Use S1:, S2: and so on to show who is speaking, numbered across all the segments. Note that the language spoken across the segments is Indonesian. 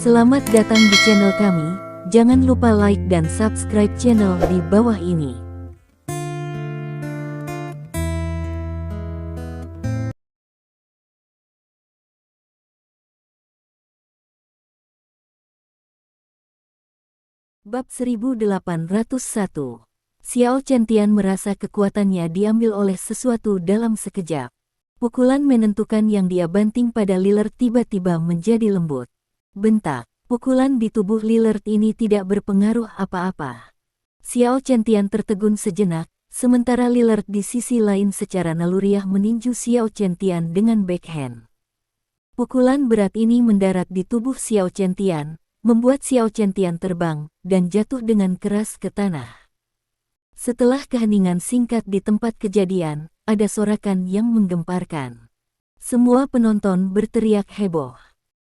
S1: Selamat datang di channel kami, jangan lupa like dan subscribe channel di bawah ini. Bab 1801. Xiao Chen merasa kekuatannya diambil oleh sesuatu dalam sekejap. Pukulan menentukan yang dia banting pada Lillard tiba-tiba menjadi lembut. Bentak, pukulan di tubuh Lillard ini tidak berpengaruh apa-apa. Xiao Chen tertegun sejenak, sementara Lillard di sisi lain secara naluriah meninju Xiao Chen dengan backhand. Pukulan berat ini mendarat di tubuh Xiao Chen, membuat Xiao Chen terbang dan jatuh dengan keras ke tanah. Setelah keheningan singkat di tempat kejadian, ada sorakan yang menggemparkan. Semua penonton berteriak heboh.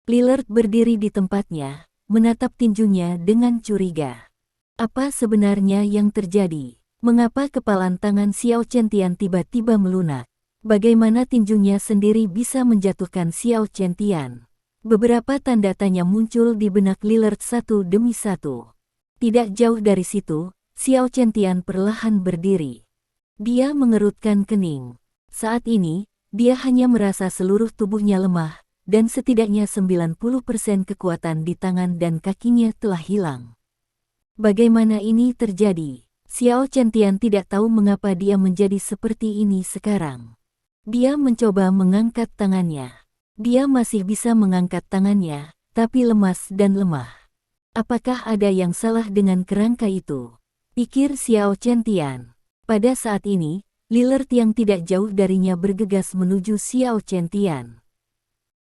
S1: Lillard berdiri di tempatnya, menatap tinjunya dengan curiga. Apa sebenarnya yang terjadi? Mengapa kepalan tangan Xiao Chen tiba-tiba melunak? Bagaimana tinjunya sendiri bisa menjatuhkan Xiao Chen? Beberapa tanda tanya muncul di benak Lillard satu demi satu. Tidak jauh dari situ, Xiao Chen perlahan berdiri. Dia mengerutkan kening. Saat ini, dia hanya merasa seluruh tubuhnya lemah, dan setidaknya 90% kekuatan di tangan dan kakinya telah hilang. Bagaimana ini terjadi? Xiao Chen tidak tahu mengapa dia menjadi seperti ini sekarang. Dia mencoba mengangkat tangannya. Dia masih bisa mengangkat tangannya, tapi lemas dan lemah. Apakah ada yang salah dengan kerangka itu? Pikir Xiao Chen. Pada saat ini, Lillard yang tidak jauh darinya bergegas menuju Xiao Chen.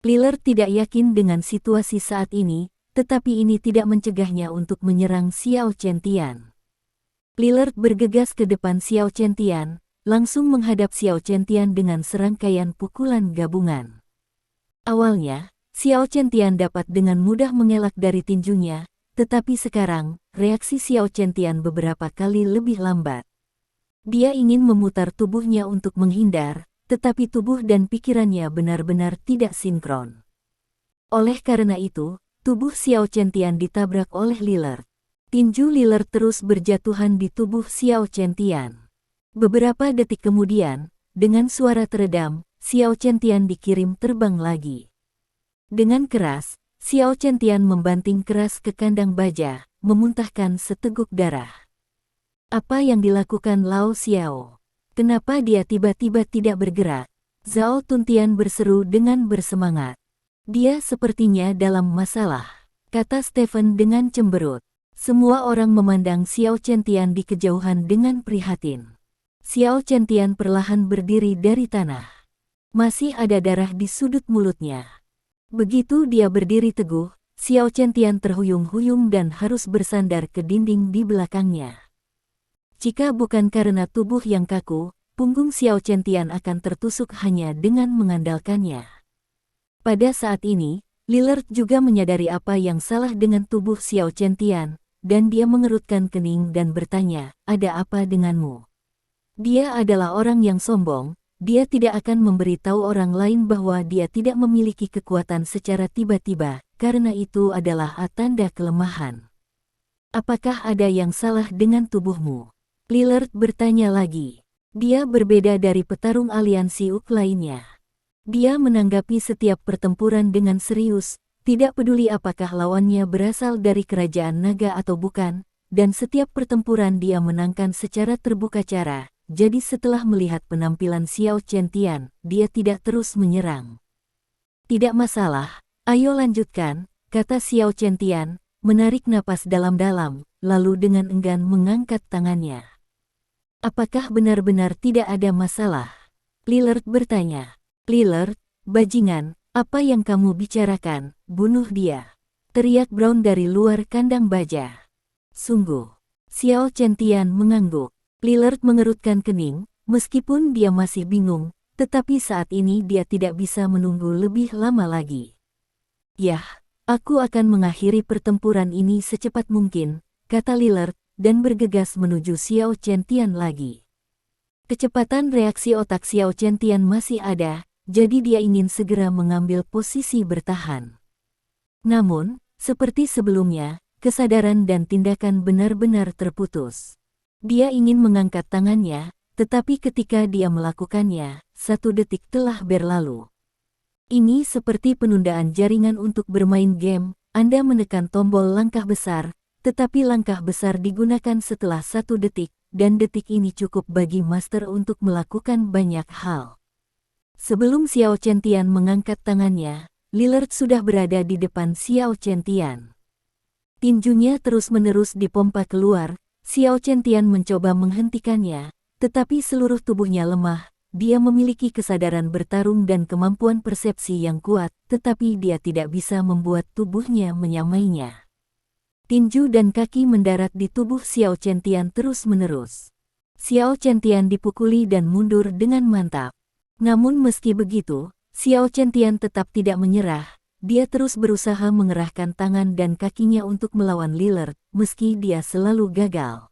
S1: Lillard tidak yakin dengan situasi saat ini, tetapi ini tidak mencegahnya untuk menyerang Xiao Chen. Lillard bergegas ke depan Xiao Chen, langsung menghadap Xiao Chen dengan serangkaian pukulan gabungan. Awalnya, Xiao Chen dapat dengan mudah mengelak dari tinjunya, tetapi sekarang, reaksi Xiao Chen beberapa kali lebih lambat. Dia ingin memutar tubuhnya untuk menghindar, tetapi tubuh dan pikirannya benar-benar tidak sinkron. Oleh karena itu, tubuh Xiao Chen ditabrak oleh Lillard. Tinju Lillard terus berjatuhan di tubuh Xiao Chen. Beberapa detik kemudian, dengan suara teredam, Xiao Chen dikirim terbang lagi. Dengan keras, Xiao Chen membanting keras ke kandang baja, memuntahkan seteguk darah. Apa yang dilakukan Lao Xiao? Kenapa dia tiba-tiba tidak bergerak? Zhao Tuntian berseru dengan bersemangat. Dia sepertinya dalam masalah, kata Stephen dengan cemberut. Semua orang memandang Xiao Chen di kejauhan dengan prihatin. Xiao Chen perlahan berdiri dari tanah. Masih ada darah di sudut mulutnya. Begitu dia berdiri teguh, Xiao Chen terhuyung-huyung dan harus bersandar ke dinding di belakangnya. Jika bukan karena tubuh yang kaku, punggung Xiao Chen akan tertusuk hanya dengan mengandalkannya. Pada saat ini, Lillard juga menyadari apa yang salah dengan tubuh Xiao Chen, dan dia mengerutkan kening dan bertanya, "Ada apa denganmu?" Dia adalah orang yang sombong, dia tidak akan memberitahu orang lain bahwa dia tidak memiliki kekuatan secara tiba-tiba, karena itu adalah tanda kelemahan. "Apakah ada yang salah dengan tubuhmu?" Lillard bertanya lagi. Dia berbeda dari petarung aliansi UK lainnya. Dia menanggapi setiap pertempuran dengan serius, tidak peduli apakah lawannya berasal dari kerajaan naga atau bukan, dan setiap pertempuran dia menangkan secara terbuka cara. Jadi setelah melihat penampilan Xiao Chen, dia tidak terus menyerang. "Tidak masalah, ayo lanjutkan," kata Xiao Chen, menarik napas dalam-dalam, lalu dengan enggan mengangkat tangannya. "Apakah benar-benar tidak ada masalah?" Lillard bertanya. "Lillard, bajingan, apa yang kamu bicarakan? Bunuh dia!" teriak Brown dari luar kandang baja. "Sungguh." Xiao Chen mengangguk. Lillard mengerutkan kening, meskipun dia masih bingung, tetapi saat ini dia tidak bisa menunggu lebih lama lagi. "Yah, aku akan mengakhiri pertempuran ini secepat mungkin," kata Lillard, dan bergegas menuju Xiao Chen lagi. Kecepatan reaksi otak Xiao Chen masih ada, jadi dia ingin segera mengambil posisi bertahan. Namun, Seperti sebelumnya, kesadaran dan tindakan benar-benar terputus. Dia ingin mengangkat tangannya, tetapi ketika dia melakukannya, 1 detik telah berlalu. Ini seperti penundaan jaringan untuk bermain game. Anda menekan tombol langkah besar, tetapi langkah besar digunakan setelah 1 detik, dan detik ini cukup bagi master untuk melakukan banyak hal. Sebelum Xiao Chen-Tian mengangkat tangannya, Lillard sudah berada di depan Xiao Chen-Tian. Tinjunya terus-menerus dipompa keluar. Xiao Chen-Tian mencoba menghentikannya, tetapi seluruh tubuhnya lemah. Dia memiliki kesadaran bertarung dan kemampuan persepsi yang kuat, tetapi dia tidak bisa membuat tubuhnya menyamainya. Tinju dan kaki mendarat di tubuh Xiao Chen-Tian terus-menerus. Xiao Chen-Tian dipukuli dan mundur dengan mantap. Namun meski begitu, Xiao Chen-Tian tetap tidak menyerah. Dia terus berusaha mengerahkan tangan dan kakinya untuk melawan Lillard, meski dia selalu gagal.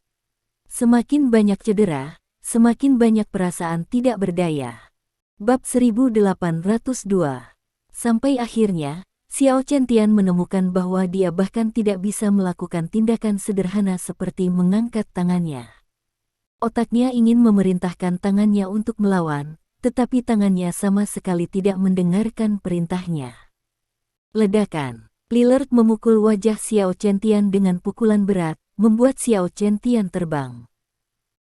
S1: Semakin banyak cedera, semakin banyak perasaan tidak berdaya. Bab 1802. Sampai akhirnya, Xiao Chen-Tian menemukan bahwa dia bahkan tidak bisa melakukan tindakan sederhana seperti mengangkat tangannya. Otaknya ingin memerintahkan tangannya untuk melawan, tetapi tangannya sama sekali tidak mendengarkan perintahnya. Ledakan. Lillard memukul wajah Xiao Chen-Tian dengan pukulan berat, membuat Xiao Chen-Tian terbang.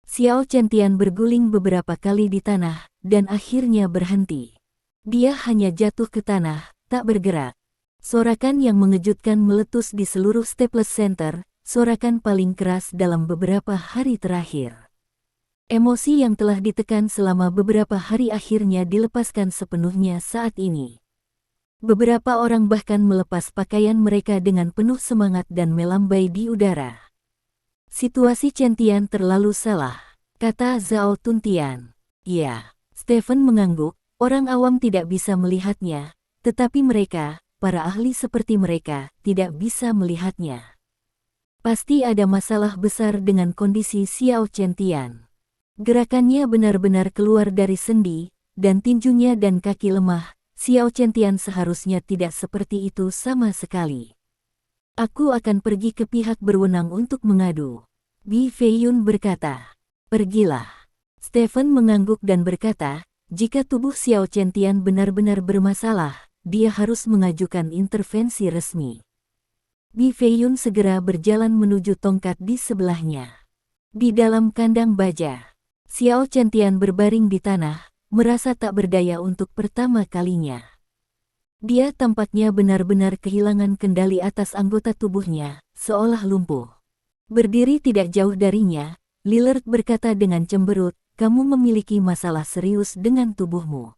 S1: Xiao Chen-Tian berguling beberapa kali di tanah, dan akhirnya berhenti. Dia hanya jatuh ke tanah, tak bergerak. Sorakan yang mengejutkan meletus di seluruh Staples Center, sorakan paling keras dalam beberapa hari terakhir. Emosi yang telah ditekan selama beberapa hari akhirnya dilepaskan sepenuhnya saat ini. Beberapa orang bahkan melepas pakaian mereka dengan penuh semangat dan melambai di udara. Situasi Chen-Tian terlalu salah, kata Zhao Tuntian. Ya, Stephen mengangguk, orang awam tidak bisa melihatnya, tetapi mereka, para ahli seperti mereka, tidak bisa melihatnya. Pasti ada masalah besar dengan kondisi Xiao Chen-Tian. Gerakannya benar-benar keluar dari sendi, dan tinjunya dan kaki lemah. Xiao Chen-Tian seharusnya tidak seperti itu sama sekali. Aku akan pergi ke pihak berwenang untuk mengadu. Bi Feiyun berkata. Pergilah. Stephen mengangguk dan berkata, jika tubuh Xiao Chen-Tian benar-benar bermasalah, dia harus mengajukan intervensi resmi. Bi Feiyun segera berjalan menuju tongkat di sebelahnya. Di dalam kandang baja, Xiao Chen-Tian berbaring di tanah, merasa tak berdaya untuk pertama kalinya. Dia tampaknya benar-benar kehilangan kendali atas anggota tubuhnya, seolah lumpuh. Berdiri tidak jauh darinya, Lillard berkata dengan cemberut, kamu memiliki masalah serius dengan tubuhmu.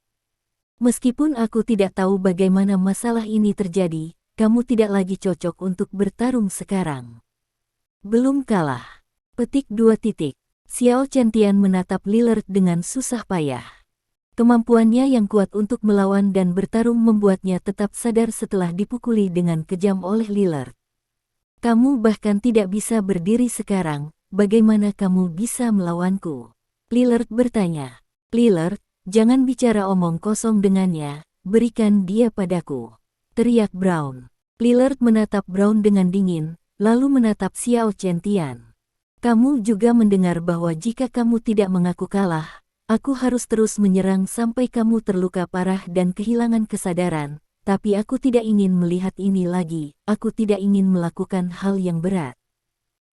S1: Meskipun aku tidak tahu bagaimana masalah ini terjadi, kamu tidak lagi cocok untuk bertarung sekarang. Belum kalah. Petik 2. Xiao Chen-Tian menatap Lillard dengan susah payah. Kemampuannya yang kuat untuk melawan dan bertarung membuatnya tetap sadar setelah dipukuli dengan kejam oleh Lillard. Kamu bahkan tidak bisa berdiri sekarang, bagaimana kamu bisa melawanku? Lillard bertanya. Lillard, jangan bicara omong kosong dengannya, berikan dia padaku. Teriak Brown. Lillard menatap Brown dengan dingin, lalu menatap Xiao Chen-Tian. Kamu juga mendengar bahwa jika kamu tidak mengaku kalah, aku harus terus menyerang sampai kamu terluka parah dan kehilangan kesadaran, tapi aku tidak ingin melihat ini lagi, aku tidak ingin melakukan hal yang berat.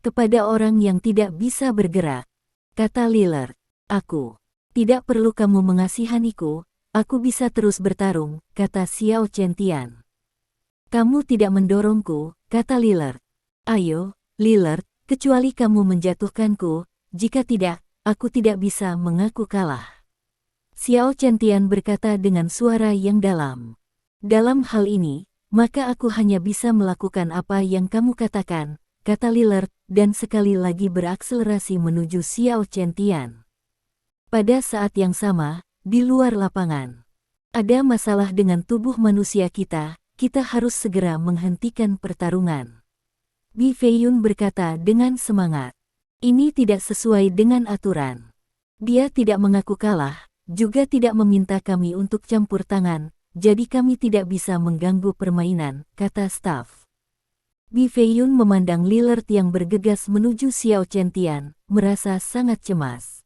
S1: Kepada orang yang tidak bisa bergerak, kata Lillard, aku tidak perlu kamu mengasihaniku, aku bisa terus bertarung, kata Xiao Chen-Tian. Kamu tidak mendorongku, kata Lillard. Ayo, Lillard, kecuali kamu menjatuhkanku, jika tidak, aku tidak bisa mengaku kalah. Xiao Chen-Tian berkata dengan suara yang dalam. Dalam hal ini, maka aku hanya bisa melakukan apa yang kamu katakan, kata Lillard, dan sekali lagi berakselerasi menuju Xiao Chen-Tian. Pada saat yang sama, di luar lapangan, ada masalah dengan tubuh manusia kita harus segera menghentikan pertarungan. Bi Feiyun berkata dengan semangat. Ini tidak sesuai dengan aturan. Dia tidak mengaku kalah, juga tidak meminta kami untuk campur tangan, jadi kami tidak bisa mengganggu permainan, kata staf. Bi Feiyun memandang Lillard yang bergegas menuju Xiao Chentian, merasa sangat cemas.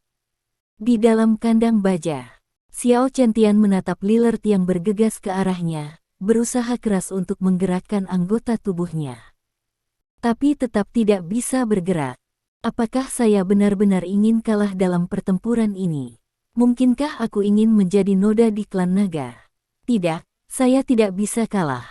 S1: Di dalam kandang baja, Xiao Chentian menatap Lillard yang bergegas ke arahnya, berusaha keras untuk menggerakkan anggota tubuhnya. Tapi tetap tidak bisa bergerak. Apakah saya benar-benar ingin kalah dalam pertempuran ini? Mungkinkah aku ingin menjadi noda di klan naga? Tidak, saya tidak bisa kalah.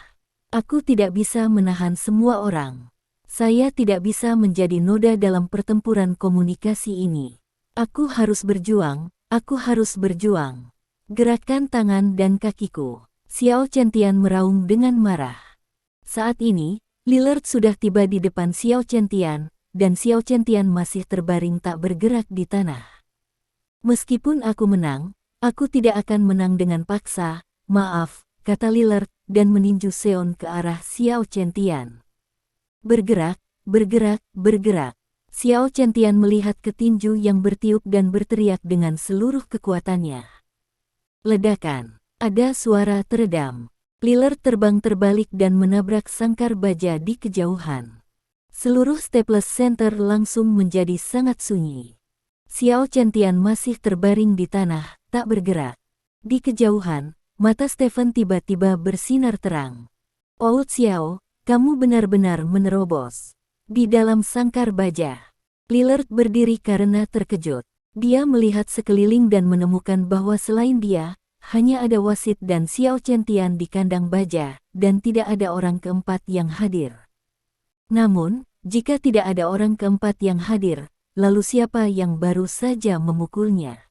S1: Aku tidak bisa menahan semua orang. Saya tidak bisa menjadi noda dalam pertempuran komunikasi ini. Aku harus berjuang, aku harus berjuang. Gerakkan tangan dan kakiku. Xiao Chentian meraung dengan marah. Saat ini, Lillard sudah tiba di depan Xiao Chentian, dan Xiao Chentian masih terbaring tak bergerak di tanah. Meskipun aku menang, aku tidak akan menang dengan paksa, maaf, kata Lillard, dan meninju Seon ke arah Xiao Chentian. Bergerak, bergerak, bergerak. Xiao Chentian melihat ke tinju yang bertiup dan berteriak dengan seluruh kekuatannya. Ledakan, ada suara teredam. Lillard terbang terbalik dan menabrak sangkar baja di kejauhan. Seluruh Staples Center langsung menjadi sangat sunyi. Xiao Chentian masih terbaring di tanah, tak bergerak. Di kejauhan, mata Stephen tiba-tiba bersinar terang. Old Xiao, kamu benar-benar menerobos. Di dalam sangkar baja, Lillard berdiri karena terkejut. Dia melihat sekeliling dan menemukan bahwa selain dia, hanya ada wasit dan Xiao Chentian di kandang baja, dan tidak ada orang keempat yang hadir. Namun, jika tidak ada orang keempat yang hadir, lalu siapa yang baru saja memukulnya?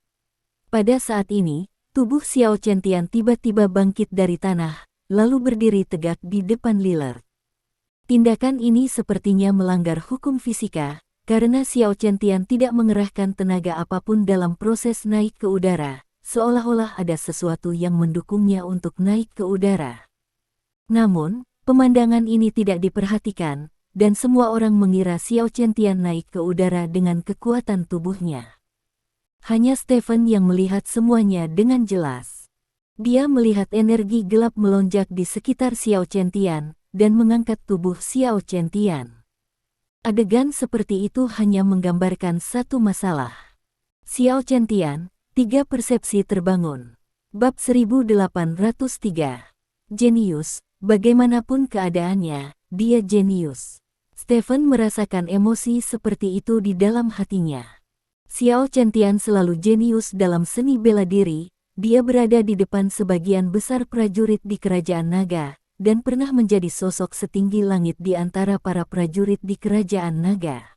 S1: Pada saat ini, tubuh Xiao Chentian tiba-tiba bangkit dari tanah, lalu berdiri tegak di depan Lillard. Tindakan ini sepertinya melanggar hukum fisika, karena Xiao Chentian tidak mengerahkan tenaga apapun dalam proses naik ke udara, seolah-olah ada sesuatu yang mendukungnya untuk naik ke udara. Namun, pemandangan ini tidak diperhatikan, dan semua orang mengira Xiao Chentian naik ke udara dengan kekuatan tubuhnya. Hanya Stephen yang melihat semuanya dengan jelas. Dia melihat energi gelap melonjak di sekitar Xiao Chentian, dan mengangkat tubuh Xiao Chentian. Adegan seperti itu hanya menggambarkan satu masalah. Xiao Chentian, 3 persepsi terbangun. Bab 1803. Jenius, bagaimanapun keadaannya, dia jenius. Stephen merasakan emosi seperti itu di dalam hatinya. Xiao Chentian selalu jenius dalam seni bela diri, dia berada di depan sebagian besar prajurit di Kerajaan Naga, dan pernah menjadi sosok setinggi langit di antara para prajurit di Kerajaan Naga.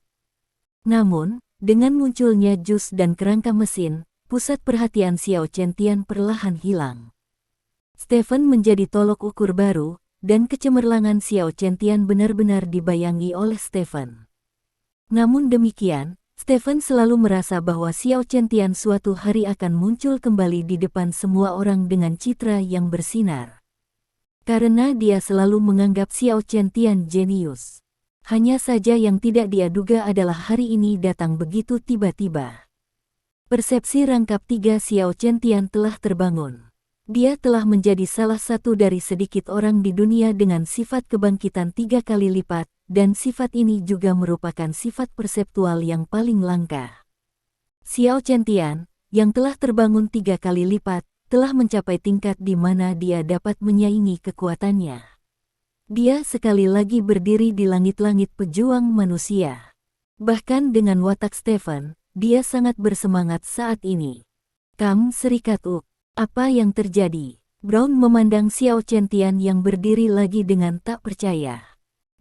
S1: Namun, dengan munculnya jus dan kerangka mesin, pusat perhatian Xiao Chentian perlahan hilang. Stephen menjadi tolok ukur baru, dan kecemerlangan Xiao Chentian benar-benar dibayangi oleh Stephen. Namun demikian, Stephen selalu merasa bahwa Xiao Chentian suatu hari akan muncul kembali di depan semua orang dengan citra yang bersinar. Karena dia selalu menganggap Xiao Chentian jenius. Hanya saja yang tidak dia duga adalah hari ini datang begitu tiba-tiba. Persepsi rangkap 3 Xiao Chentian telah terbangun. Dia telah menjadi salah satu dari sedikit orang di dunia dengan sifat kebangkitan 3 kali lipat, dan sifat ini juga merupakan sifat perseptual yang paling langka. Xiao Chentian, yang telah terbangun 3 kali lipat, telah mencapai tingkat di mana dia dapat menyaingi kekuatannya. Dia sekali lagi berdiri di langit-langit pejuang manusia. Bahkan dengan watak Stephen, dia sangat bersemangat saat ini. Kam Serikat Uk. Apa yang terjadi? Brown memandang Xiao Chentian yang berdiri lagi dengan tak percaya.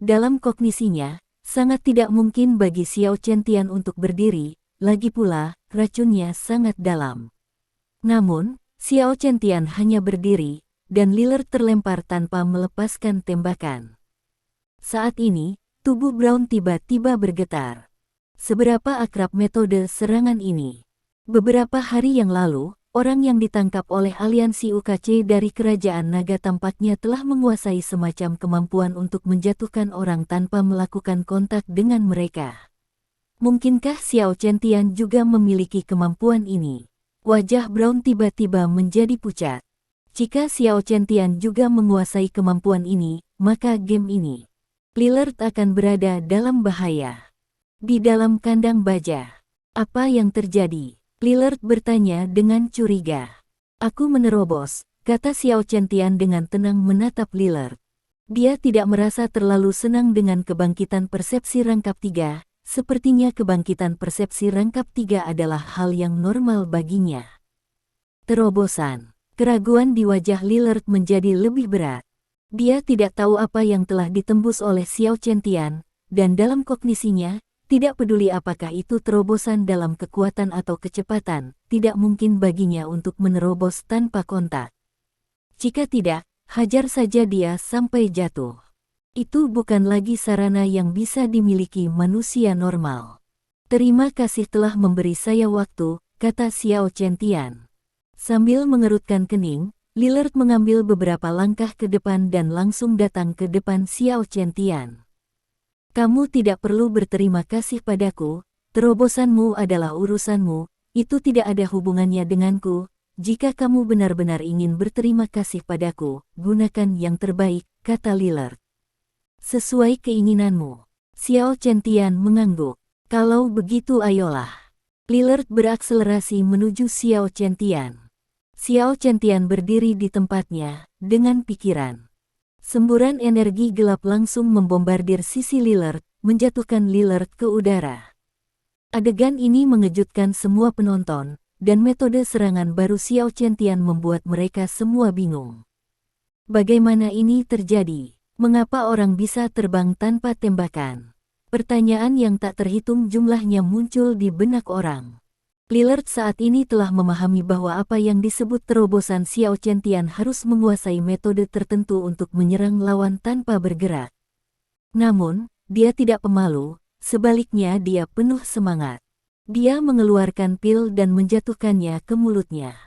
S1: Dalam kognisinya, sangat tidak mungkin bagi Xiao Chentian untuk berdiri, lagi pula, racunnya sangat dalam. Namun, Xiao Chentian hanya berdiri, dan Lillard terlempar tanpa melepaskan tembakan. Saat ini, tubuh Brown tiba-tiba bergetar. Seberapa akrab metode serangan ini? Beberapa hari yang lalu, orang yang ditangkap oleh aliansi UKC dari Kerajaan Naga tampaknya telah menguasai semacam kemampuan untuk menjatuhkan orang tanpa melakukan kontak dengan mereka. Mungkinkah Xiao Chentian juga memiliki kemampuan ini? Wajah Brown tiba-tiba menjadi pucat. Jika Xiao Chentian juga menguasai kemampuan ini, maka game ini Lillard akan berada dalam bahaya. Di dalam kandang baja. Apa yang terjadi? Lillard bertanya dengan curiga. Aku menerobos, kata Xiao Chen dengan tenang menatap Lillard. Dia tidak merasa terlalu senang dengan kebangkitan persepsi rangkap 3, sepertinya kebangkitan persepsi rangkap 3 adalah hal yang normal baginya. Terobosan. Keraguan di wajah Lillard menjadi lebih berat. Dia tidak tahu apa yang telah ditembus oleh Xiao Chen, dan dalam kognisinya, tidak peduli apakah itu terobosan dalam kekuatan atau kecepatan, tidak mungkin baginya untuk menerobos tanpa kontak. Jika tidak, hajar saja dia sampai jatuh. Itu bukan lagi sarana yang bisa dimiliki manusia normal. Terima kasih telah memberi saya waktu, kata Xiao Chen. Sambil mengerutkan kening, Lillard mengambil beberapa langkah ke depan dan langsung datang ke depan Xiao Chen. Kamu tidak perlu berterima kasih padaku, terobosanmu adalah urusanmu, itu tidak ada hubungannya denganku. Jika kamu benar-benar ingin berterima kasih padaku, gunakan yang terbaik, kata Lillard. Sesuai keinginanmu. Xiao Chen mengangguk. Kalau begitu ayolah. Lillard berakselerasi menuju Xiao Chen. Xiao Chen berdiri di tempatnya, dengan pikiran. Semburan energi gelap langsung membombardir sisi Lillard, menjatuhkan Lillard ke udara. Adegan ini mengejutkan semua penonton, dan metode serangan baru Xiao Chen membuat mereka semua bingung. Bagaimana ini terjadi? Mengapa orang bisa terbang tanpa tembakan? Pertanyaan yang tak terhitung jumlahnya muncul di benak orang. Lillard saat ini telah memahami bahwa apa yang disebut terobosan Xiao Chen harus menguasai metode tertentu untuk menyerang lawan tanpa bergerak. Namun, dia tidak pemalu, sebaliknya dia penuh semangat. Dia mengeluarkan pil dan menjatuhkannya ke mulutnya.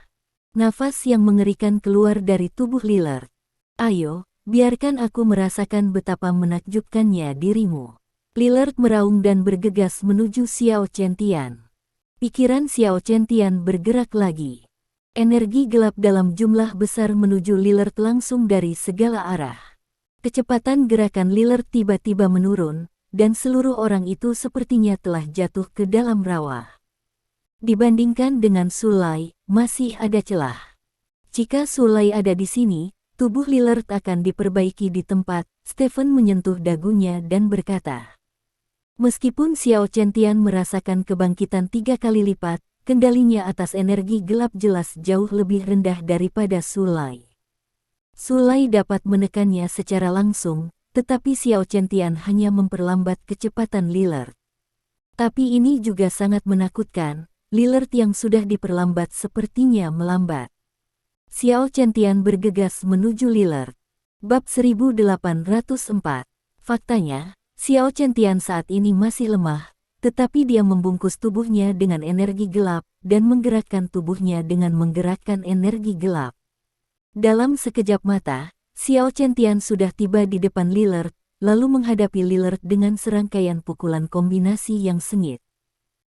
S1: Nafas yang mengerikan keluar dari tubuh Lillard. Ayo, biarkan aku merasakan betapa menakjubkannya dirimu. Lillard meraung dan bergegas menuju Xiao Chen. Pikiran Xiao Chen bergerak lagi. Energi gelap dalam jumlah besar menuju Lillard langsung dari segala arah. Kecepatan gerakan Lillard tiba-tiba menurun, dan seluruh orang itu sepertinya telah jatuh ke dalam rawa. Dibandingkan dengan Sulai, masih ada celah. Jika Sulai ada di sini, tubuh Lillard akan diperbaiki di tempat. Stephen menyentuh dagunya dan berkata, meskipun Xiao Chen merasakan kebangkitan 3 kali lipat, kendalinya atas energi gelap jelas jauh lebih rendah daripada Sulai. Sulai dapat menekannya secara langsung, tetapi Xiao Chen hanya memperlambat kecepatan Lillard. Tapi ini juga sangat menakutkan, Lillard yang sudah diperlambat sepertinya melambat. Xiao Chen bergegas menuju Lillard. Bab 1804. Faktanya, Xiao Chen saat ini masih lemah, tetapi dia membungkus tubuhnya dengan energi gelap dan menggerakkan tubuhnya dengan menggerakkan energi gelap. Dalam sekejap mata, Xiao Chen sudah tiba di depan Lillard, lalu menghadapi Lillard dengan serangkaian pukulan kombinasi yang sengit.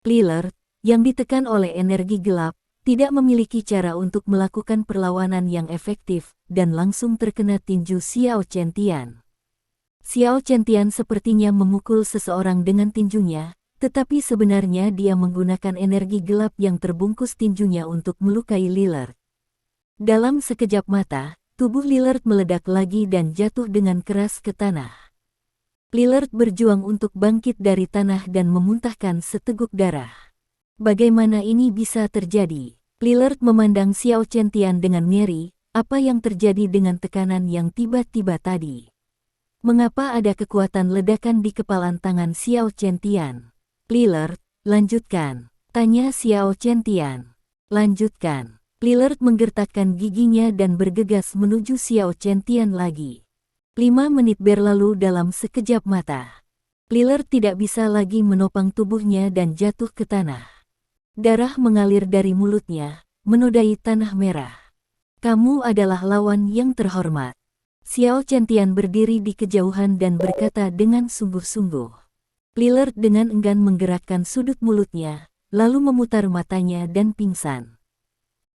S1: Lillard, yang ditekan oleh energi gelap, tidak memiliki cara untuk melakukan perlawanan yang efektif dan langsung terkena tinju Xiao Chen. Xiao Chen sepertinya memukul seseorang dengan tinjunya, tetapi sebenarnya dia menggunakan energi gelap yang terbungkus tinjunya untuk melukai Lillard. Dalam sekejap mata, tubuh Lillard meledak lagi dan jatuh dengan keras ke tanah. Lillard berjuang untuk bangkit dari tanah dan memuntahkan seteguk darah. Bagaimana ini bisa terjadi? Lillard memandang Xiao Chen dengan ngeri, apa yang terjadi dengan tekanan yang tiba-tiba tadi? Mengapa ada kekuatan ledakan di kepalan tangan Xiao Chen? Lillard, lanjutkan, tanya Xiao Chen. Lanjutkan. Lillard menggertakkan giginya dan bergegas menuju Xiao Chen lagi. 5 menit berlalu dalam sekejap mata. Lillard tidak bisa lagi menopang tubuhnya dan jatuh ke tanah. Darah mengalir dari mulutnya, menodai tanah merah. Kamu adalah lawan yang terhormat. Xiao Chen berdiri di kejauhan dan berkata dengan sungguh-sungguh. Lillard dengan enggan menggerakkan sudut mulutnya, lalu memutar matanya dan pingsan.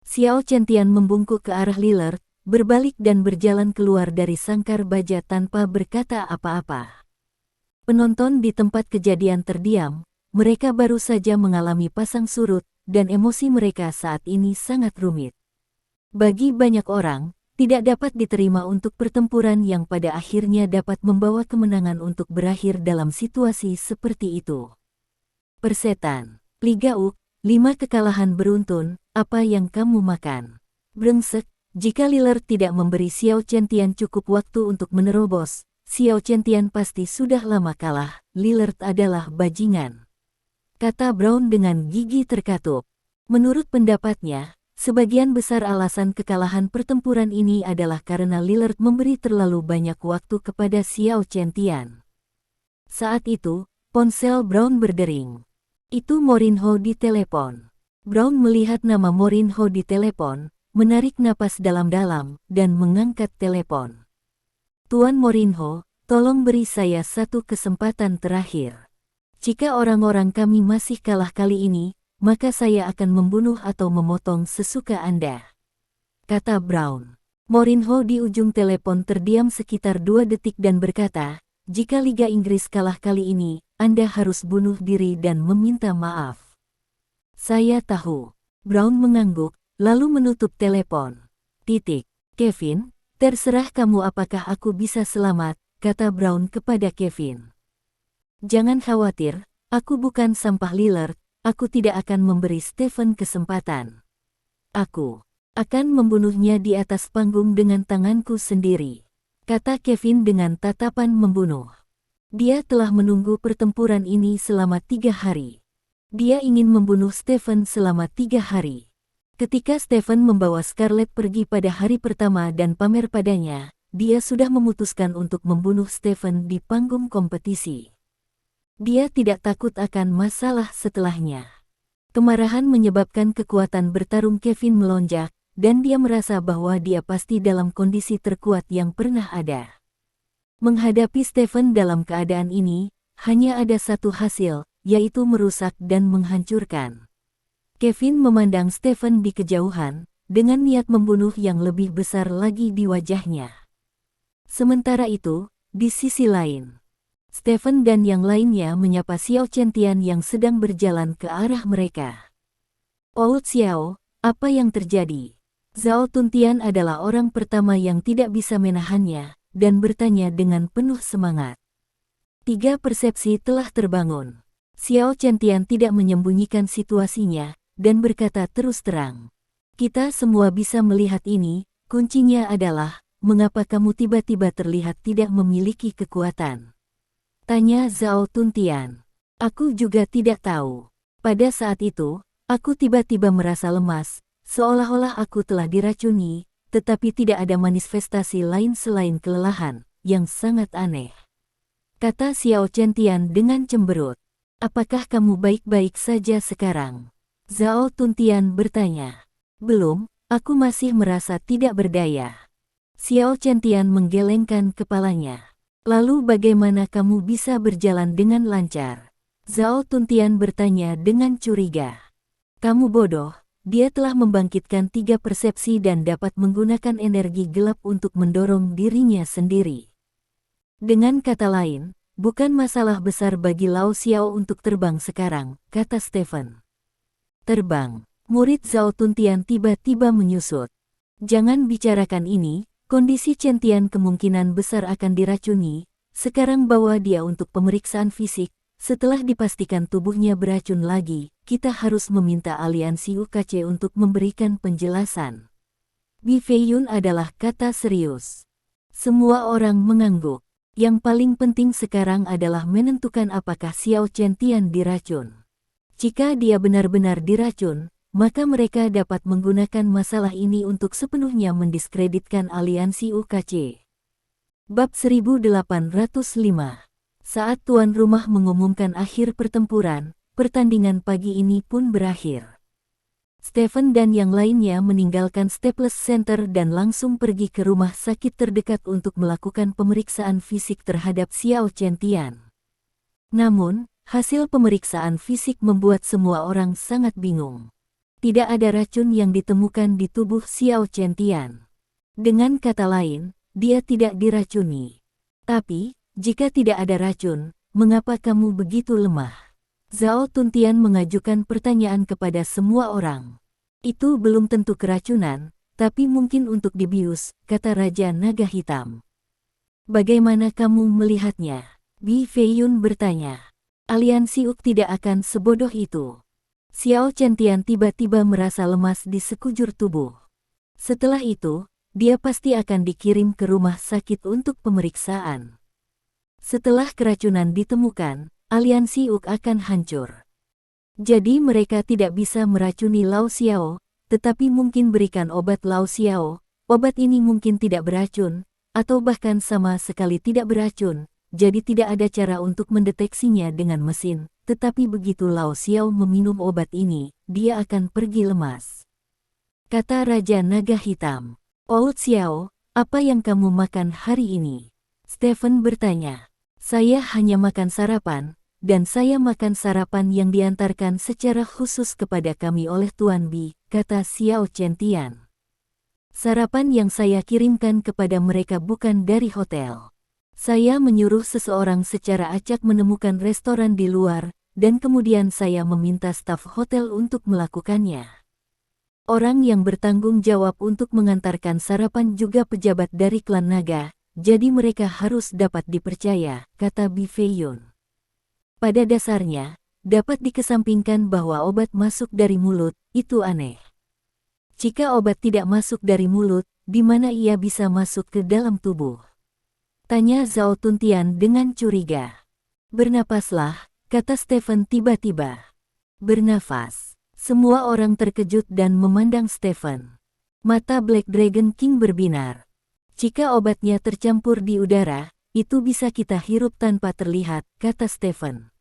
S1: Xiao Chen membungkuk ke arah Lillard, berbalik dan berjalan keluar dari sangkar baja tanpa berkata apa-apa. Penonton di tempat kejadian terdiam, mereka baru saja mengalami pasang surut, dan emosi mereka saat ini sangat rumit. Bagi banyak orang, tidak dapat diterima untuk pertempuran yang pada akhirnya dapat membawa kemenangan untuk berakhir dalam situasi seperti itu. Persetan, Liga UK, 5 kekalahan beruntun, apa yang kamu makan? Brengsek, jika Lillard tidak memberi Xiao Chen-Tian cukup waktu untuk menerobos, Xiao Chen-Tian pasti sudah lama kalah. Lillard adalah bajingan, kata Brown dengan gigi terkatup. Menurut pendapatnya, sebagian besar alasan kekalahan pertempuran ini adalah karena Lillard memberi terlalu banyak waktu kepada Xiao Chen-Tian. Saat itu, ponsel Brown berdering. Itu Mourinho di telepon. Brown melihat nama Mourinho di telepon, menarik napas dalam-dalam, dan mengangkat telepon. Tuan Mourinho, tolong beri saya satu kesempatan terakhir. Jika orang-orang kami masih kalah kali ini, maka saya akan membunuh atau memotong sesuka Anda, kata Brown. Mourinho di ujung telepon terdiam sekitar 2 detik dan berkata, jika Liga Inggris kalah kali ini, Anda harus bunuh diri dan meminta maaf. Saya tahu. Brown mengangguk, lalu menutup telepon. Kevin, terserah kamu apakah aku bisa selamat, kata Brown kepada Kevin. Jangan khawatir, aku bukan sampah Lillard, aku tidak akan memberi Stephen kesempatan. Aku akan membunuhnya di atas panggung dengan tanganku sendiri, kata Kevin dengan tatapan membunuh. Dia telah menunggu pertempuran ini selama 3 hari. Dia ingin membunuh Stephen selama 3 hari. Ketika Stephen membawa Scarlett pergi pada hari pertama dan pamer padanya, dia sudah memutuskan untuk membunuh Stephen di panggung kompetisi. Dia tidak takut akan masalah setelahnya. Kemarahan menyebabkan kekuatan bertarung Kevin melonjak, dan dia merasa bahwa dia pasti dalam kondisi terkuat yang pernah ada. Menghadapi Stephen dalam keadaan ini, hanya ada satu hasil, yaitu merusak dan menghancurkan. Kevin memandang Stephen di kejauhan, dengan niat membunuh yang lebih besar lagi di wajahnya. Sementara itu, di sisi lain, Stephen dan yang lainnya menyapa Xiao Chen-Tian yang sedang berjalan ke arah mereka. Old Xiao, apa yang terjadi? Zhao Tuntian adalah orang pertama yang tidak bisa menahannya, dan bertanya dengan penuh semangat. 3 persepsi telah terbangun. Xiao Chen-Tian tidak menyembunyikan situasinya, dan berkata terus terang. Kita semua bisa melihat ini, kuncinya adalah, mengapa kamu tiba-tiba terlihat tidak memiliki kekuatan? Tanya Zhao Tuntian. Aku juga tidak tahu. Pada saat itu, aku tiba-tiba merasa lemas, seolah-olah aku telah diracuni, tetapi tidak ada manifestasi lain selain kelelahan, yang sangat aneh, kata Xiao Chen-Tian dengan cemberut. Apakah kamu baik-baik saja sekarang? Zhao Tuntian bertanya. Belum, aku masih merasa tidak berdaya. Xiao Chen-Tian menggelengkan kepalanya. Lalu bagaimana kamu bisa berjalan dengan lancar? Zhao Tuntian bertanya dengan curiga. Kamu bodoh. Dia telah membangkitkan 3 persepsi dan dapat menggunakan energi gelap untuk mendorong dirinya sendiri. Dengan kata lain, bukan masalah besar bagi Lao Xiao untuk terbang sekarang, kata Stephen. Terbang. Murid Zhao Tuntian tiba-tiba menyusut. Jangan bicarakan ini, kondisi Chen-Tian kemungkinan besar akan diracuni. Sekarang bawa dia untuk pemeriksaan fisik. Setelah dipastikan tubuhnya beracun lagi, kita harus meminta aliansi UKC untuk memberikan penjelasan. Bi Feiyun adalah kata serius. Semua orang mengangguk. Yang paling penting sekarang adalah menentukan apakah Xiao Chen-Tian diracun. Jika dia benar-benar diracun, maka mereka dapat menggunakan masalah ini untuk sepenuhnya mendiskreditkan aliansi UKC. Bab 1805. Saat tuan rumah mengumumkan akhir pertempuran, pertandingan pagi ini pun berakhir. Stephen dan yang lainnya meninggalkan Staples Center dan langsung pergi ke rumah sakit terdekat untuk melakukan pemeriksaan fisik terhadap Xiao Chen-Tian. Namun, hasil pemeriksaan fisik membuat semua orang sangat bingung. Tidak ada racun yang ditemukan di tubuh Xiao Chen-Tian. Dengan kata lain, dia tidak diracuni. Tapi, jika tidak ada racun, mengapa kamu begitu lemah? Zhao Tuntian mengajukan pertanyaan kepada semua orang. Itu belum tentu keracunan, tapi mungkin untuk dibius, kata Raja Naga Hitam. Bagaimana kamu melihatnya? Bi Feiyun bertanya. Aliansi Uk tidak akan sebodoh itu. Xiao Chentian tiba-tiba merasa lemas di sekujur tubuh. Setelah itu, dia pasti akan dikirim ke rumah sakit untuk pemeriksaan. Setelah keracunan ditemukan, aliansi Uk akan hancur. Jadi mereka tidak bisa meracuni Lao Xiao, tetapi mungkin berikan obat Lao Xiao. Obat ini mungkin tidak beracun, atau bahkan sama sekali tidak beracun, jadi tidak ada cara untuk mendeteksinya dengan mesin. Tetapi begitu Lao Xiao meminum obat ini, dia akan pergi lemas. Kata Raja Naga Hitam. Old Xiao, apa yang kamu makan hari ini? Stephen bertanya. Saya hanya makan sarapan, dan saya makan sarapan yang diantarkan secara khusus kepada kami oleh Tuan Bi, kata Xiao Chentian. Sarapan yang saya kirimkan kepada mereka bukan dari hotel. Saya menyuruh seseorang secara acak menemukan restoran di luar, dan kemudian saya meminta staf hotel untuk melakukannya. Orang yang bertanggung jawab untuk mengantarkan sarapan juga pejabat dari klan naga, jadi mereka harus dapat dipercaya, kata Bi Feiyun. Pada dasarnya, dapat dikesampingkan bahwa obat masuk dari mulut, itu aneh. Jika obat tidak masuk dari mulut, di mana ia bisa masuk ke dalam tubuh? Tanya Zhao Tuntian dengan curiga. Bernapaslah, kata Stephen tiba-tiba. Bernafas. Semua orang terkejut dan memandang Stephen. Mata Black Dragon King berbinar. Jika obatnya tercampur di udara, itu bisa kita hirup tanpa terlihat, kata Stephen.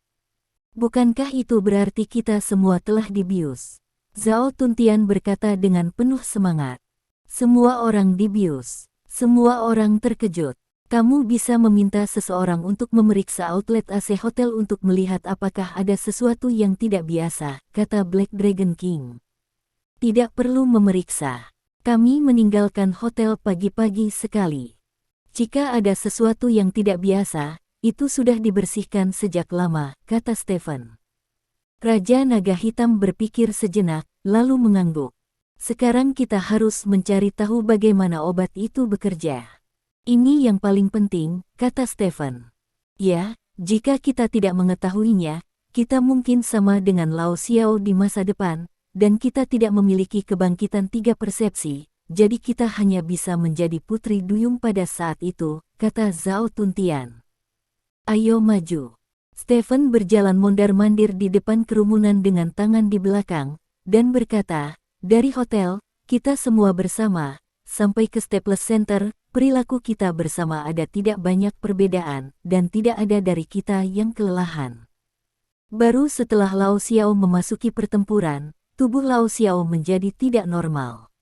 S1: Bukankah itu berarti kita semua telah dibius? Zhao Tuntian berkata dengan penuh semangat. Semua orang dibius. Semua orang terkejut. Kamu bisa meminta seseorang untuk memeriksa outlet AC hotel untuk melihat apakah ada sesuatu yang tidak biasa, kata Black Dragon King. Tidak perlu memeriksa. Kami meninggalkan hotel pagi-pagi sekali. Jika ada sesuatu yang tidak biasa, itu sudah dibersihkan sejak lama, kata Stephen. Raja Naga Hitam berpikir sejenak, lalu mengangguk. Sekarang kita harus mencari tahu bagaimana obat itu bekerja. Ini yang paling penting, kata Stephen. Ya, jika kita tidak mengetahuinya, kita mungkin sama dengan Lao Xiao di masa depan, dan kita tidak memiliki kebangkitan 3 persepsi, jadi kita hanya bisa menjadi putri duyung pada saat itu, kata Zhao Tuntian. Ayo maju. Stephen berjalan mondar-mandir di depan kerumunan dengan tangan di belakang, dan berkata, dari hotel, kita semua bersama, sampai ke Staples Center, perilaku kita bersama ada tidak banyak perbedaan, dan tidak ada dari kita yang kelelahan. Baru setelah Lao Xiao memasuki pertempuran, tubuh Lao Xiao menjadi tidak normal.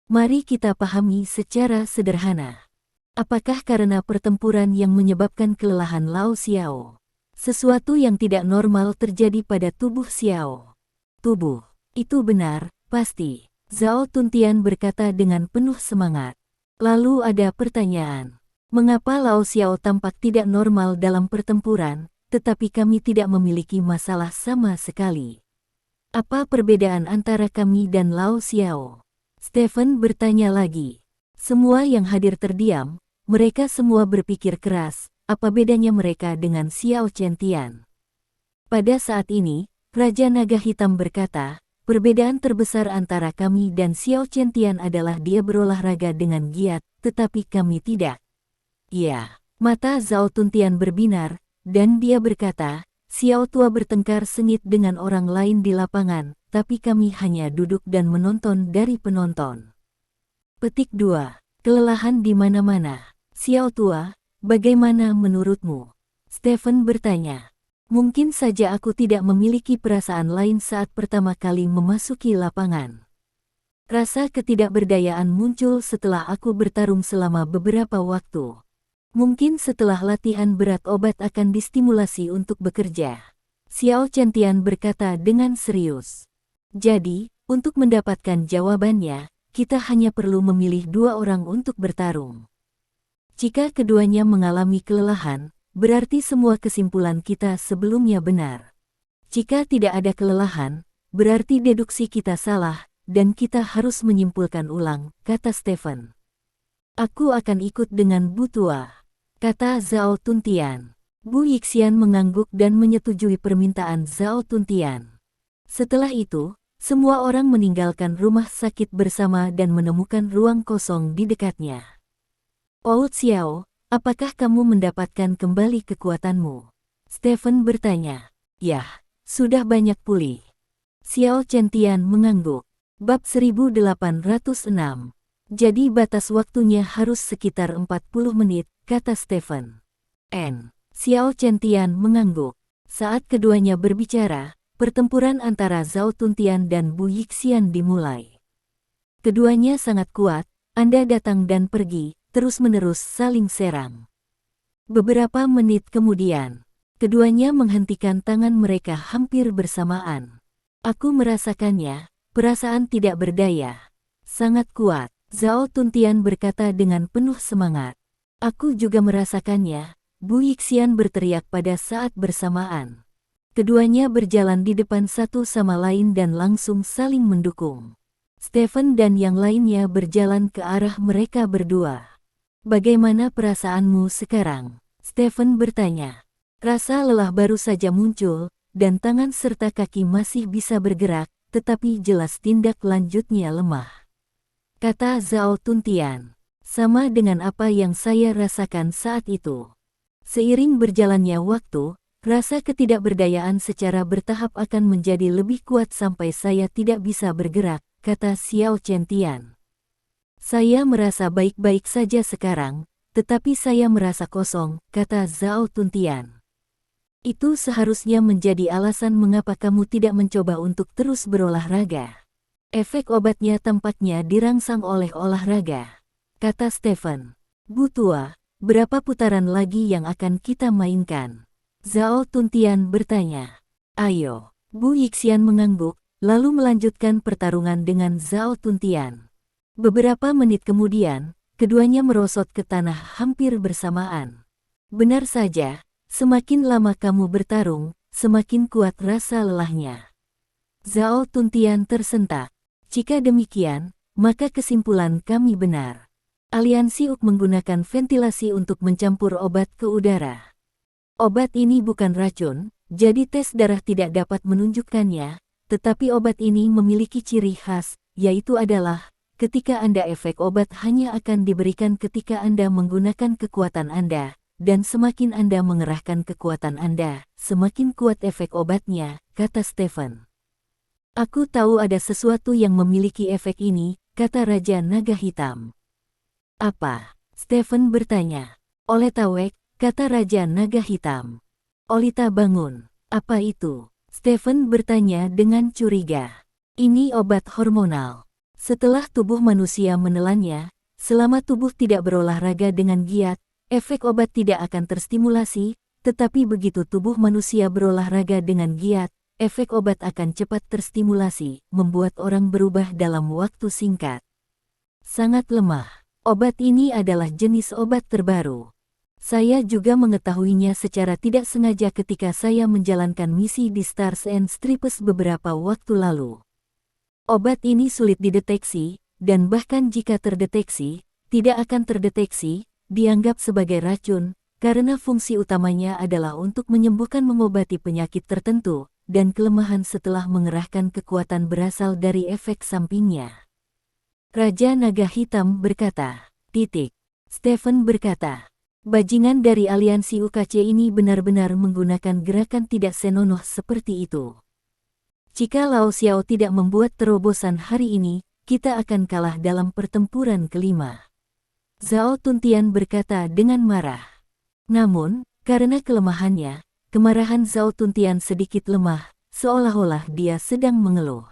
S1: Mari kita pahami secara sederhana. Apakah karena pertempuran yang menyebabkan kelelahan Lao Xiao? Sesuatu yang tidak normal terjadi pada tubuh Xiao. Tubuh. Itu benar, pasti. Zhao Tuntian berkata dengan penuh semangat. Lalu ada pertanyaan. Mengapa Lao Xiao tampak tidak normal dalam pertempuran, tetapi kami tidak memiliki masalah sama sekali? Apa perbedaan antara kami dan Lao Xiao? Stephen bertanya lagi. Semua yang hadir terdiam, mereka semua berpikir keras, apa bedanya mereka dengan Xiao Chentian? Pada saat ini, Raja Naga Hitam berkata, perbedaan terbesar antara kami dan Xiao Chentian adalah dia berolahraga dengan giat, tetapi kami tidak. Ya, mata Zhao Tuntian berbinar, dan dia berkata, Xiao tua bertengkar sengit dengan orang lain di lapangan, tapi kami hanya duduk dan menonton dari penonton. Petik 2. Kelelahan di mana-mana. Xiao tua, bagaimana menurutmu? Stephen bertanya. Mungkin saja aku tidak memiliki perasaan lain saat pertama kali memasuki lapangan. Rasa ketidakberdayaan muncul setelah aku bertarung selama beberapa waktu. Mungkin setelah latihan berat obat akan distimulasi untuk bekerja. Xiao Chentian berkata dengan serius. Jadi, untuk mendapatkan jawabannya, kita hanya perlu memilih 2 orang untuk bertarung. Jika keduanya mengalami kelelahan, berarti semua kesimpulan kita sebelumnya benar. Jika tidak ada kelelahan, berarti deduksi kita salah, dan kita harus menyimpulkan ulang, kata Stephen. Aku akan ikut dengan Bu Tua, kata Zhao Tuntian. Bu Yixian mengangguk dan menyetujui permintaan Zhao Tuntian. Setelah itu, semua orang meninggalkan rumah sakit bersama dan menemukan ruang kosong di dekatnya. Oud Xiao, apakah kamu mendapatkan kembali kekuatanmu? Stephen bertanya. Yah, sudah banyak pulih. Xiao Chentian mengangguk. Bab 1806. Jadi batas waktunya harus sekitar 40 menit, kata Stephen. Xiao Chentian mengangguk. Saat keduanya berbicara, pertempuran antara Zhao Tuntian dan Bu Yixian dimulai. Keduanya sangat kuat, Anda datang dan pergi, terus-menerus saling serang. Beberapa menit kemudian, keduanya menghentikan tangan mereka hampir bersamaan. Aku merasakannya, perasaan tidak berdaya. Sangat kuat, Zhao Tuntian berkata dengan penuh semangat. Aku juga merasakannya, Bu Yixian berteriak pada saat bersamaan. Keduanya berjalan di depan satu sama lain dan langsung saling mendukung. Stephen dan yang lainnya berjalan ke arah mereka berdua. Bagaimana perasaanmu sekarang? Stephen bertanya. Rasa lelah baru saja muncul, dan tangan serta kaki masih bisa bergerak, tetapi jelas tindak lanjutnya lemah. Kata Zhao Tuntian. Sama dengan apa yang saya rasakan saat itu. Seiring berjalannya waktu, rasa ketidakberdayaan secara bertahap akan menjadi lebih kuat sampai saya tidak bisa bergerak, kata Xiao Chentian. Saya merasa baik-baik saja sekarang, tetapi saya merasa kosong, kata Zhao Tuntian. Itu seharusnya menjadi alasan mengapa kamu tidak mencoba untuk terus berolahraga. Efek obatnya tampaknya dirangsang oleh olahraga, kata Stephen. Bu Tua, berapa putaran lagi yang akan kita mainkan? Zhao Tuntian bertanya. Ayo, Bu Yixian mengangguk, lalu melanjutkan pertarungan dengan Zhao Tuntian. Beberapa menit kemudian, keduanya merosot ke tanah hampir bersamaan. Benar saja, semakin lama kamu bertarung, semakin kuat rasa lelahnya. Zhao Tuntian tersentak. Jika demikian, maka kesimpulan kami benar. Aliansi UK menggunakan ventilasi untuk mencampur obat ke udara. Obat ini bukan racun, jadi tes darah tidak dapat menunjukkannya, tetapi obat ini memiliki ciri khas, yaitu adalah, ketika Anda efek obat hanya akan diberikan ketika Anda menggunakan kekuatan Anda, dan semakin Anda mengerahkan kekuatan Anda, semakin kuat efek obatnya, kata Stephen. Aku tahu ada sesuatu yang memiliki efek ini, kata Raja Naga Hitam. Apa? Stephen bertanya. Oleh Tawek, kata Raja Naga Hitam. Olita bangun. Apa itu? Stephen bertanya dengan curiga. Ini obat hormonal. Setelah tubuh manusia menelannya, selama tubuh tidak berolahraga dengan giat, efek obat tidak akan terstimulasi, tetapi begitu tubuh manusia berolahraga dengan giat, efek obat akan cepat terstimulasi, membuat orang berubah dalam waktu singkat. Sangat lemah. Obat ini adalah jenis obat terbaru. Saya juga mengetahuinya secara tidak sengaja ketika saya menjalankan misi di Stars and Stripes beberapa waktu lalu. Obat ini sulit dideteksi, dan bahkan jika terdeteksi, tidak akan terdeteksi, dianggap sebagai racun, karena fungsi utamanya adalah untuk menyembuhkan mengobati penyakit tertentu, dan kelemahan setelah mengerahkan kekuatan berasal dari efek sampingnya. Raja Naga Hitam berkata, Stephen berkata, bajingan dari aliansi UKC ini benar-benar menggunakan gerakan tidak senonoh seperti itu. Jika Lao Xiao tidak membuat terobosan hari ini, kita akan kalah dalam pertempuran kelima. Zhao Tuntian berkata dengan marah. Namun, karena kelemahannya, kemarahan Zhao Tuntian sedikit lemah, seolah-olah dia sedang mengeluh.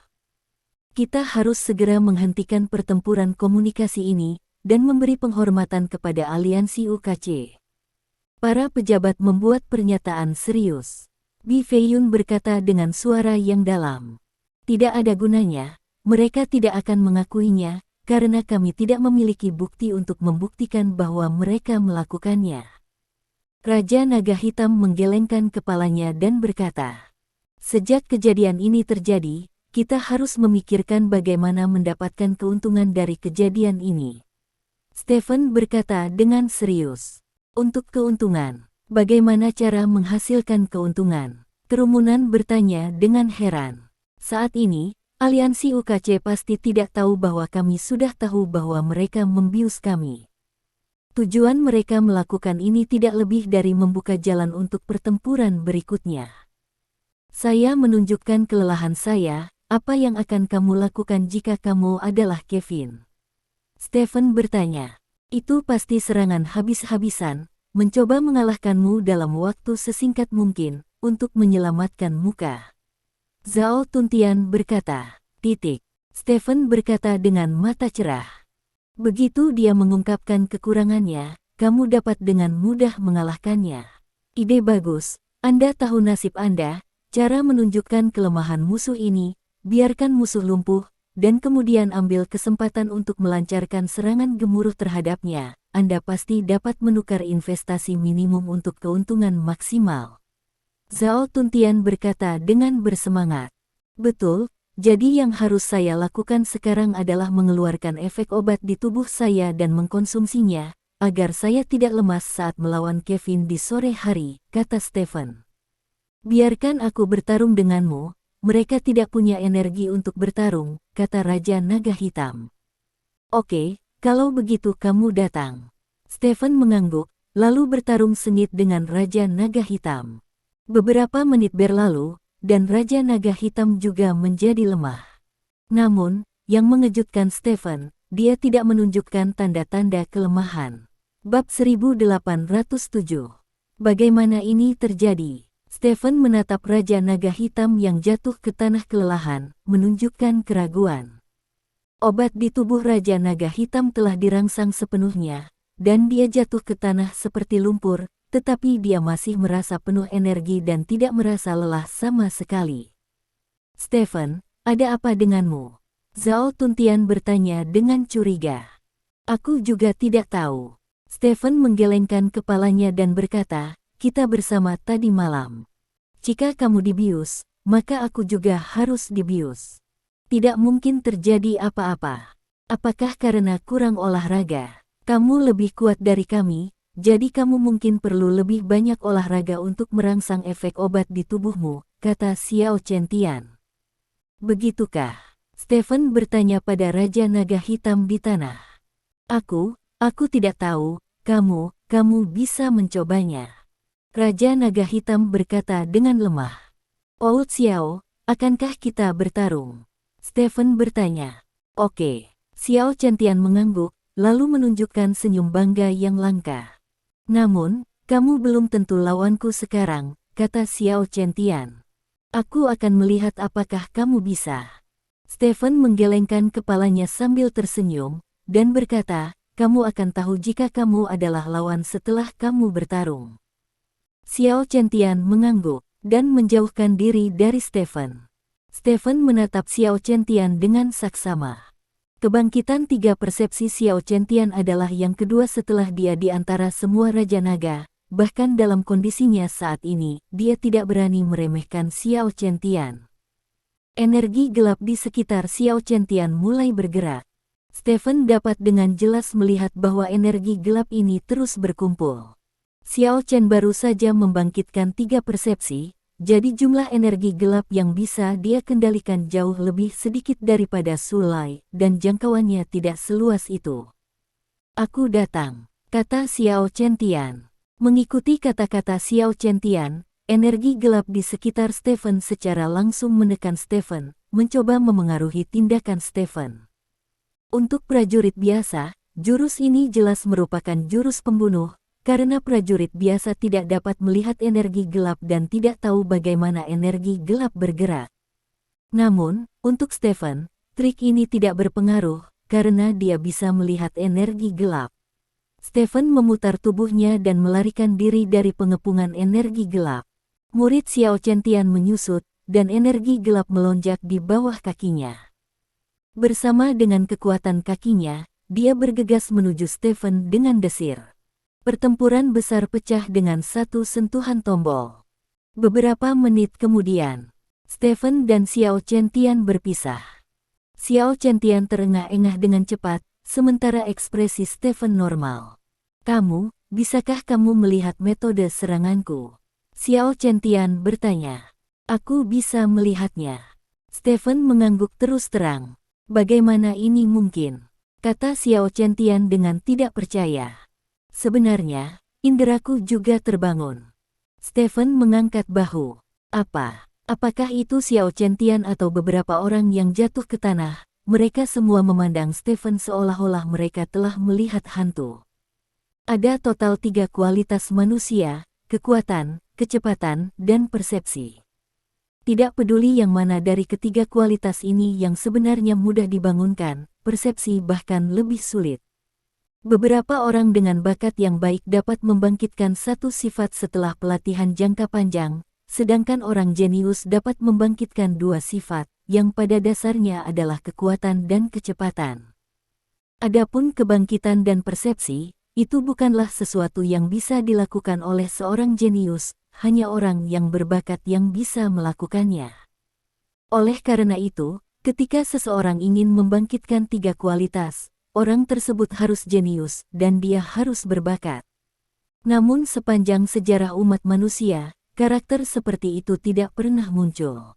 S1: Kita harus segera menghentikan pertempuran komunikasi ini, dan memberi penghormatan kepada aliansi UKC. Para pejabat membuat pernyataan serius. Bi Feiyun berkata dengan suara yang dalam. Tidak ada gunanya, mereka tidak akan mengakuinya, karena kami tidak memiliki bukti untuk membuktikan bahwa mereka melakukannya. Raja Naga Hitam menggelengkan kepalanya dan berkata, "Sejak kejadian ini terjadi, kita harus memikirkan bagaimana mendapatkan keuntungan dari kejadian ini." Stephen berkata dengan serius, "Untuk keuntungan, bagaimana cara menghasilkan keuntungan?" Kerumunan bertanya dengan heran. Saat ini, aliansi UKC pasti tidak tahu bahwa kami sudah tahu bahwa mereka membius kami. Tujuan mereka melakukan ini tidak lebih dari membuka jalan untuk pertempuran berikutnya. Saya menunjukkan kelelahan saya, apa yang akan kamu lakukan jika kamu adalah Kevin? Stephen bertanya. Itu pasti serangan habis-habisan, mencoba mengalahkanmu dalam waktu sesingkat mungkin, untuk menyelamatkan muka. Zhao Tuntian berkata, titik. Stephen berkata dengan mata cerah. Begitu dia mengungkapkan kekurangannya, kamu dapat dengan mudah mengalahkannya. Ide bagus, Anda tahu nasib Anda, cara menunjukkan kelemahan musuh ini, biarkan musuh lumpuh, dan kemudian ambil kesempatan untuk melancarkan serangan gemuruh terhadapnya. Anda pasti dapat menukar investasi minimum untuk keuntungan maksimal. Zhao Tuntian berkata dengan bersemangat. Betul, jadi yang harus saya lakukan sekarang adalah mengeluarkan efek obat di tubuh saya dan mengkonsumsinya, agar saya tidak lemas saat melawan Kevin di sore hari, kata Stephen. Biarkan aku bertarung denganmu, mereka tidak punya energi untuk bertarung, kata Raja Naga Hitam. Oke, kalau begitu kamu datang. Stephen mengangguk, lalu bertarung sengit dengan Raja Naga Hitam. Beberapa menit berlalu, dan Raja Naga Hitam juga menjadi lemah. Namun, yang mengejutkan Stephen, dia tidak menunjukkan tanda-tanda kelemahan. Bab 1807. Bagaimana ini terjadi? Stephen menatap Raja Naga Hitam yang jatuh ke tanah kelelahan, menunjukkan keraguan. Obat di tubuh Raja Naga Hitam telah dirangsang sepenuhnya, dan dia jatuh ke tanah seperti lumpur, tetapi dia masih merasa penuh energi dan tidak merasa lelah sama sekali. Stephen, ada apa denganmu? Zhao Tuntian bertanya dengan curiga. Aku juga tidak tahu. Stephen menggelengkan kepalanya dan berkata, kita bersama tadi malam. Jika kamu dibius, maka aku juga harus dibius. Tidak mungkin terjadi apa-apa. Apakah karena kurang olahraga? Kamu lebih kuat dari kami, jadi kamu mungkin perlu lebih banyak olahraga untuk merangsang efek obat di tubuhmu, kata Xiao Chentian. Begitukah? Stephen bertanya pada Raja Naga Hitam di tanah. Aku tidak tahu, kamu bisa mencobanya. Raja Naga Hitam berkata dengan lemah. Oh Xiao, akankah kita bertarung? Stephen bertanya. Oke. Xiao Chentian mengangguk, lalu menunjukkan senyum bangga yang langka. Namun, kamu belum tentu lawanku sekarang, kata Xiao Chentian. Aku akan melihat apakah kamu bisa. Stephen menggelengkan kepalanya sambil tersenyum, dan berkata, kamu akan tahu jika kamu adalah lawan setelah kamu bertarung. Xiao Chentian mengangguk, dan menjauhkan diri dari Stephen. Stephen menatap Xiao Chentian dengan saksama. Kebangkitan 3 persepsi Xiao Chentian adalah yang kedua setelah dia di antara semua Raja Naga, bahkan dalam kondisinya saat ini, dia tidak berani meremehkan Xiao Chentian. Energi gelap di sekitar Xiao Chentian mulai bergerak. Stephen dapat dengan jelas melihat bahwa energi gelap ini terus berkumpul. Xiao Chen baru saja membangkitkan 3 persepsi, jadi jumlah energi gelap yang bisa dia kendalikan jauh lebih sedikit daripada Sulai, dan jangkauannya tidak seluas itu. Aku datang, kata Xiao Chentian. Mengikuti kata-kata Xiao Chentian, energi gelap di sekitar Stephen secara langsung menekan Stephen, mencoba memengaruhi tindakan Stephen. Untuk prajurit biasa, jurus ini jelas merupakan jurus pembunuh, karena prajurit biasa tidak dapat melihat energi gelap dan tidak tahu bagaimana energi gelap bergerak. Namun, untuk Stephen, trik ini tidak berpengaruh, karena dia bisa melihat energi gelap. Stephen memutar tubuhnya dan melarikan diri dari pengepungan energi gelap. Murid Xiao Chentian menyusut, dan energi gelap melonjak di bawah kakinya. Bersama dengan kekuatan kakinya, dia bergegas menuju Stephen dengan desir. Pertempuran besar pecah dengan satu sentuhan tombol. Beberapa menit kemudian, Stephen dan Xiao Chentian berpisah. Xiao Chentian terengah-engah dengan cepat, sementara ekspresi Stephen normal. Bisakah kamu melihat metode seranganku? Xiao Chentian bertanya. Aku bisa melihatnya. Stephen mengangguk terus terang. Bagaimana ini mungkin? Kata Xiao Chentian dengan tidak percaya. Sebenarnya, inderaku juga terbangun. Stephen mengangkat bahu. Apakah itu Xiao Chentian atau beberapa orang yang jatuh ke tanah? Mereka semua memandang Stephen seolah-olah mereka telah melihat hantu. Ada total 3 kualitas manusia, kekuatan, kecepatan, dan persepsi. Tidak peduli yang mana dari ketiga kualitas ini yang sebenarnya mudah dibangunkan, persepsi bahkan lebih sulit. Beberapa orang dengan bakat yang baik dapat membangkitkan satu sifat setelah pelatihan jangka panjang, sedangkan orang jenius dapat membangkitkan 2 sifat, yang pada dasarnya adalah kekuatan dan kecepatan. Adapun kebangkitan dan persepsi, itu bukanlah sesuatu yang bisa dilakukan oleh seorang jenius, hanya orang yang berbakat yang bisa melakukannya. Oleh karena itu, ketika seseorang ingin membangkitkan 3 kualitas, orang tersebut harus jenius dan dia harus berbakat. Namun sepanjang sejarah umat manusia, karakter seperti itu tidak pernah muncul.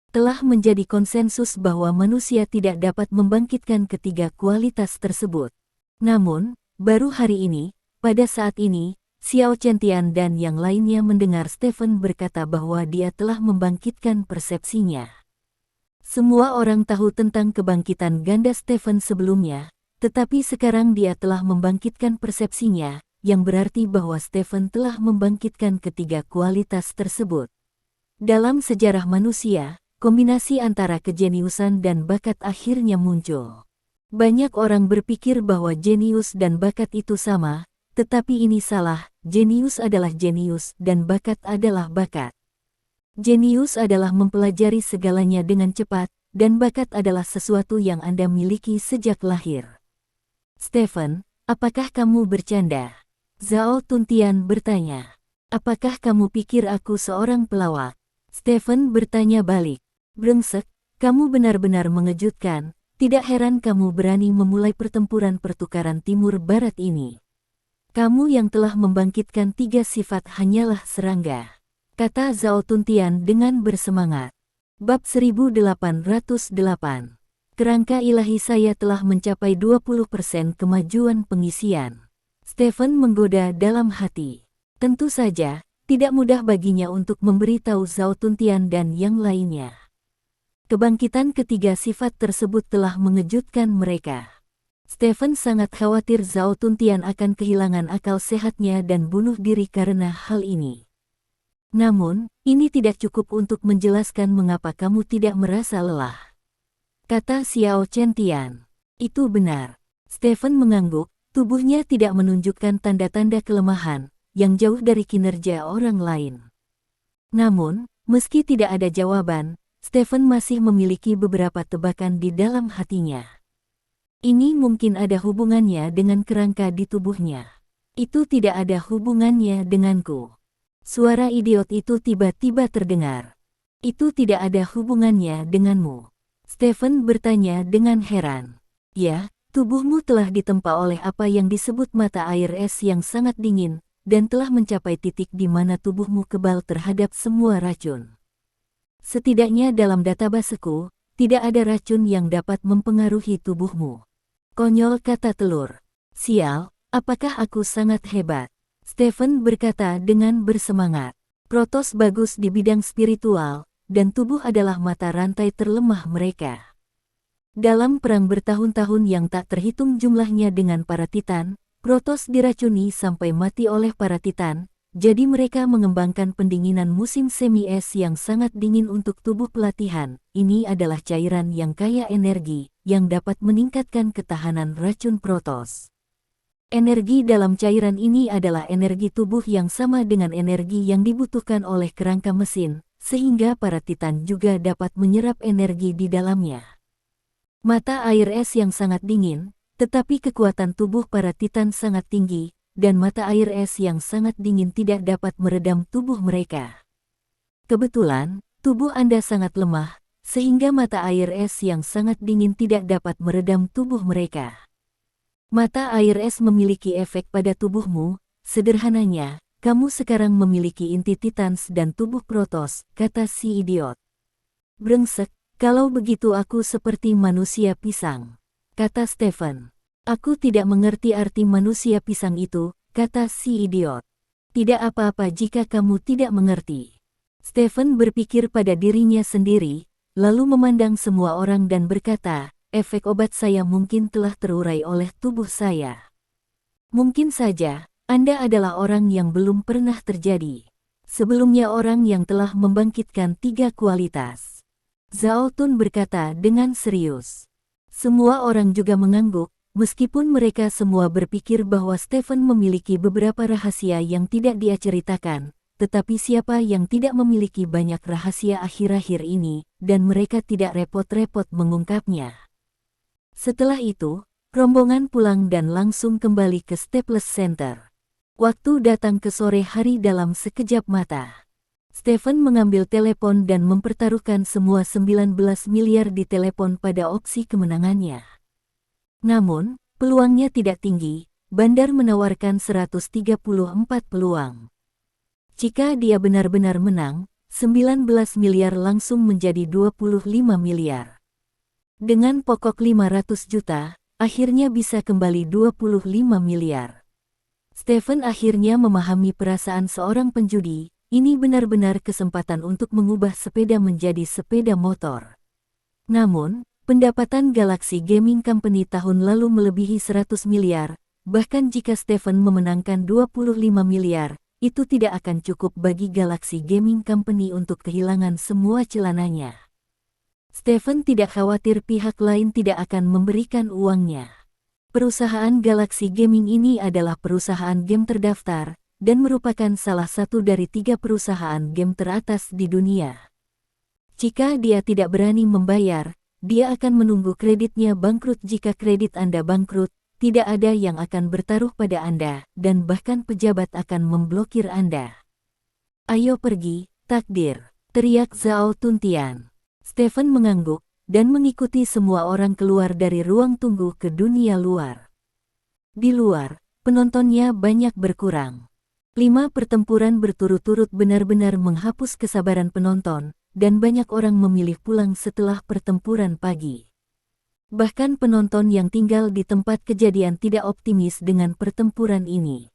S1: Telah menjadi konsensus bahwa manusia tidak dapat membangkitkan ketiga kualitas tersebut. Namun, baru hari ini, pada saat ini, Xiao Chentian dan yang lainnya mendengar Stephen berkata bahwa dia telah membangkitkan persepsinya. Semua orang tahu tentang kebangkitan ganda Stephen sebelumnya, tetapi sekarang dia telah membangkitkan persepsinya, yang berarti bahwa Stephen telah membangkitkan ketiga kualitas tersebut. Dalam sejarah manusia, kombinasi antara kejeniusan dan bakat akhirnya muncul. Banyak orang berpikir bahwa jenius dan bakat itu sama, tetapi ini salah. Jenius adalah jenius dan bakat adalah bakat. Jenius adalah mempelajari segalanya dengan cepat, dan bakat adalah sesuatu yang Anda miliki sejak lahir. Stephen, apakah kamu bercanda? Zhao Tuntian bertanya. Apakah kamu pikir aku seorang pelawak? Stephen bertanya balik. Brengsek, kamu benar-benar mengejutkan. Tidak heran kamu berani memulai pertempuran pertukaran timur-barat ini. Kamu yang telah membangkitkan 3 sifat hanyalah serangga. Kata Zhao Tuntian dengan bersemangat. Bab 1808. Kerangka ilahi saya telah mencapai 20% kemajuan pengisian. Stephen menggoda dalam hati. Tentu saja, tidak mudah baginya untuk memberitahu Zhao Tuntian dan yang lainnya. Kebangkitan ketiga sifat tersebut telah mengejutkan mereka. Stephen sangat khawatir Zhao Tuntian akan kehilangan akal sehatnya dan bunuh diri karena hal ini. Namun, ini tidak cukup untuk menjelaskan mengapa kamu tidak merasa lelah. Kata Xiao Chentian. Itu benar. Stephen mengangguk, tubuhnya tidak menunjukkan tanda-tanda kelemahan, yang jauh dari kinerja orang lain. Namun, meski tidak ada jawaban, Stephen masih memiliki beberapa tebakan di dalam hatinya. Ini mungkin ada hubungannya dengan kerangka di tubuhnya. Itu tidak ada hubungannya denganku. Suara idiot itu tiba-tiba terdengar. Itu tidak ada hubungannya denganmu. Stephen bertanya dengan heran. Ya, tubuhmu telah ditempa oleh apa yang disebut mata air es yang sangat dingin, dan telah mencapai titik di mana tubuhmu kebal terhadap semua racun. Setidaknya dalam databaseku, tidak ada racun yang dapat mempengaruhi tubuhmu. Konyol, kata telur. Sial, apakah aku sangat hebat? Stephen berkata dengan bersemangat. Protos bagus di bidang spiritual, dan tubuh adalah mata rantai terlemah mereka. Dalam perang bertahun-tahun yang tak terhitung jumlahnya dengan para Titan, Protos diracuni sampai mati oleh para Titan, jadi mereka mengembangkan pendinginan musim semi-es yang sangat dingin untuk tubuh pelatihan. Ini adalah cairan yang kaya energi, yang dapat meningkatkan ketahanan racun Protos. Energi dalam cairan ini adalah energi tubuh yang sama dengan energi yang dibutuhkan oleh kerangka mesin, sehingga para Titan juga dapat menyerap energi di dalamnya. Mata air es yang sangat dingin, tetapi kekuatan tubuh para Titan sangat tinggi, dan mata air es yang sangat dingin tidak dapat meredam tubuh mereka. Kebetulan, tubuh Anda sangat lemah, sehingga mata air es yang sangat dingin tidak dapat meredam tubuh mereka. Mata air es memiliki efek pada tubuhmu, sederhananya, kamu sekarang memiliki inti Titans dan tubuh Protoss, kata si idiot. Brengsek, kalau begitu aku seperti manusia pisang, kata Stephen. Aku tidak mengerti arti manusia pisang itu, kata si idiot. Tidak apa-apa jika kamu tidak mengerti. Stephen berpikir pada dirinya sendiri, lalu memandang semua orang dan berkata, efek obat saya mungkin telah terurai oleh tubuh saya. Mungkin saja, Anda adalah orang yang belum pernah terjadi. Sebelumnya orang yang telah membangkitkan 3 kualitas. Zhao Tun berkata dengan serius. Semua orang juga mengangguk, meskipun mereka semua berpikir bahwa Stephen memiliki beberapa rahasia yang tidak dia ceritakan, tetapi siapa yang tidak memiliki banyak rahasia akhir-akhir ini, dan mereka tidak repot-repot mengungkapnya. Setelah itu, rombongan pulang dan langsung kembali ke Staples Center. Waktu datang ke sore hari dalam sekejap mata. Stephen mengambil telepon dan mempertaruhkan semua 19 miliar di telepon pada opsi kemenangannya. Namun, peluangnya tidak tinggi, Bandar menawarkan 134 peluang. Jika dia benar-benar menang, 19 miliar langsung menjadi 25 miliar. Dengan pokok 500 juta, akhirnya bisa kembali 25 miliar. Stephen akhirnya memahami perasaan seorang penjudi. Ini benar-benar kesempatan untuk mengubah sepeda menjadi sepeda motor. Namun, pendapatan Galaxy Gaming Company tahun lalu melebihi 100 miliar, bahkan jika Stephen memenangkan 25 miliar, itu tidak akan cukup bagi Galaxy Gaming Company untuk kehilangan semua celananya. Stephen tidak khawatir pihak lain tidak akan memberikan uangnya. Perusahaan Galaxy Gaming ini adalah perusahaan game terdaftar, dan merupakan salah satu dari 3 perusahaan game teratas di dunia. Jika dia tidak berani membayar, dia akan menunggu kreditnya bangkrut. Jika kredit Anda bangkrut, tidak ada yang akan bertaruh pada Anda, dan bahkan pejabat akan memblokir Anda. Ayo pergi, takdir, teriak Zhao Tuntian. Stephen mengangguk, dan mengikuti semua orang keluar dari ruang tunggu ke dunia luar. Di luar, penontonnya banyak berkurang. 5 pertempuran berturut-turut benar-benar menghapus kesabaran penonton, dan banyak orang memilih pulang setelah pertempuran pagi. Bahkan penonton yang tinggal di tempat kejadian tidak optimis dengan pertempuran ini.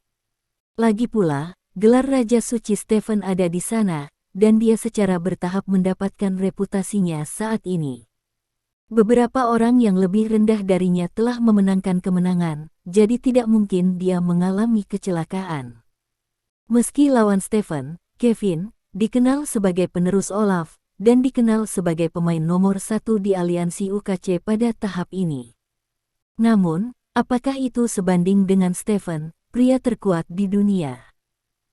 S1: Lagi pula, gelar Raja Suci Stephen ada di sana, dan dia secara bertahap mendapatkan reputasinya saat ini. Beberapa orang yang lebih rendah darinya telah memenangkan kemenangan, jadi tidak mungkin dia mengalami kecelakaan. Meski lawan Stephen, Kevin, dikenal sebagai penerus Olaf, dan dikenal sebagai pemain nomor 1 di aliansi UKC pada tahap ini. Namun, apakah itu sebanding dengan Stephen, pria terkuat di dunia?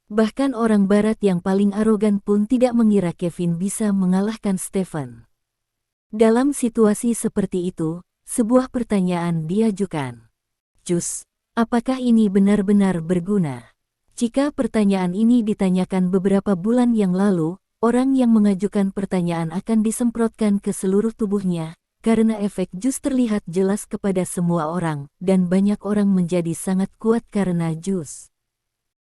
S1: Bahkan orang barat yang paling arogan pun tidak mengira Kevin bisa mengalahkan Stephen. Dalam situasi seperti itu, sebuah pertanyaan diajukan. Jus, apakah ini benar-benar berguna? Jika pertanyaan ini ditanyakan beberapa bulan yang lalu, orang yang mengajukan pertanyaan akan disemprotkan ke seluruh tubuhnya, karena efek jus terlihat jelas kepada semua orang, dan banyak orang menjadi sangat kuat karena jus.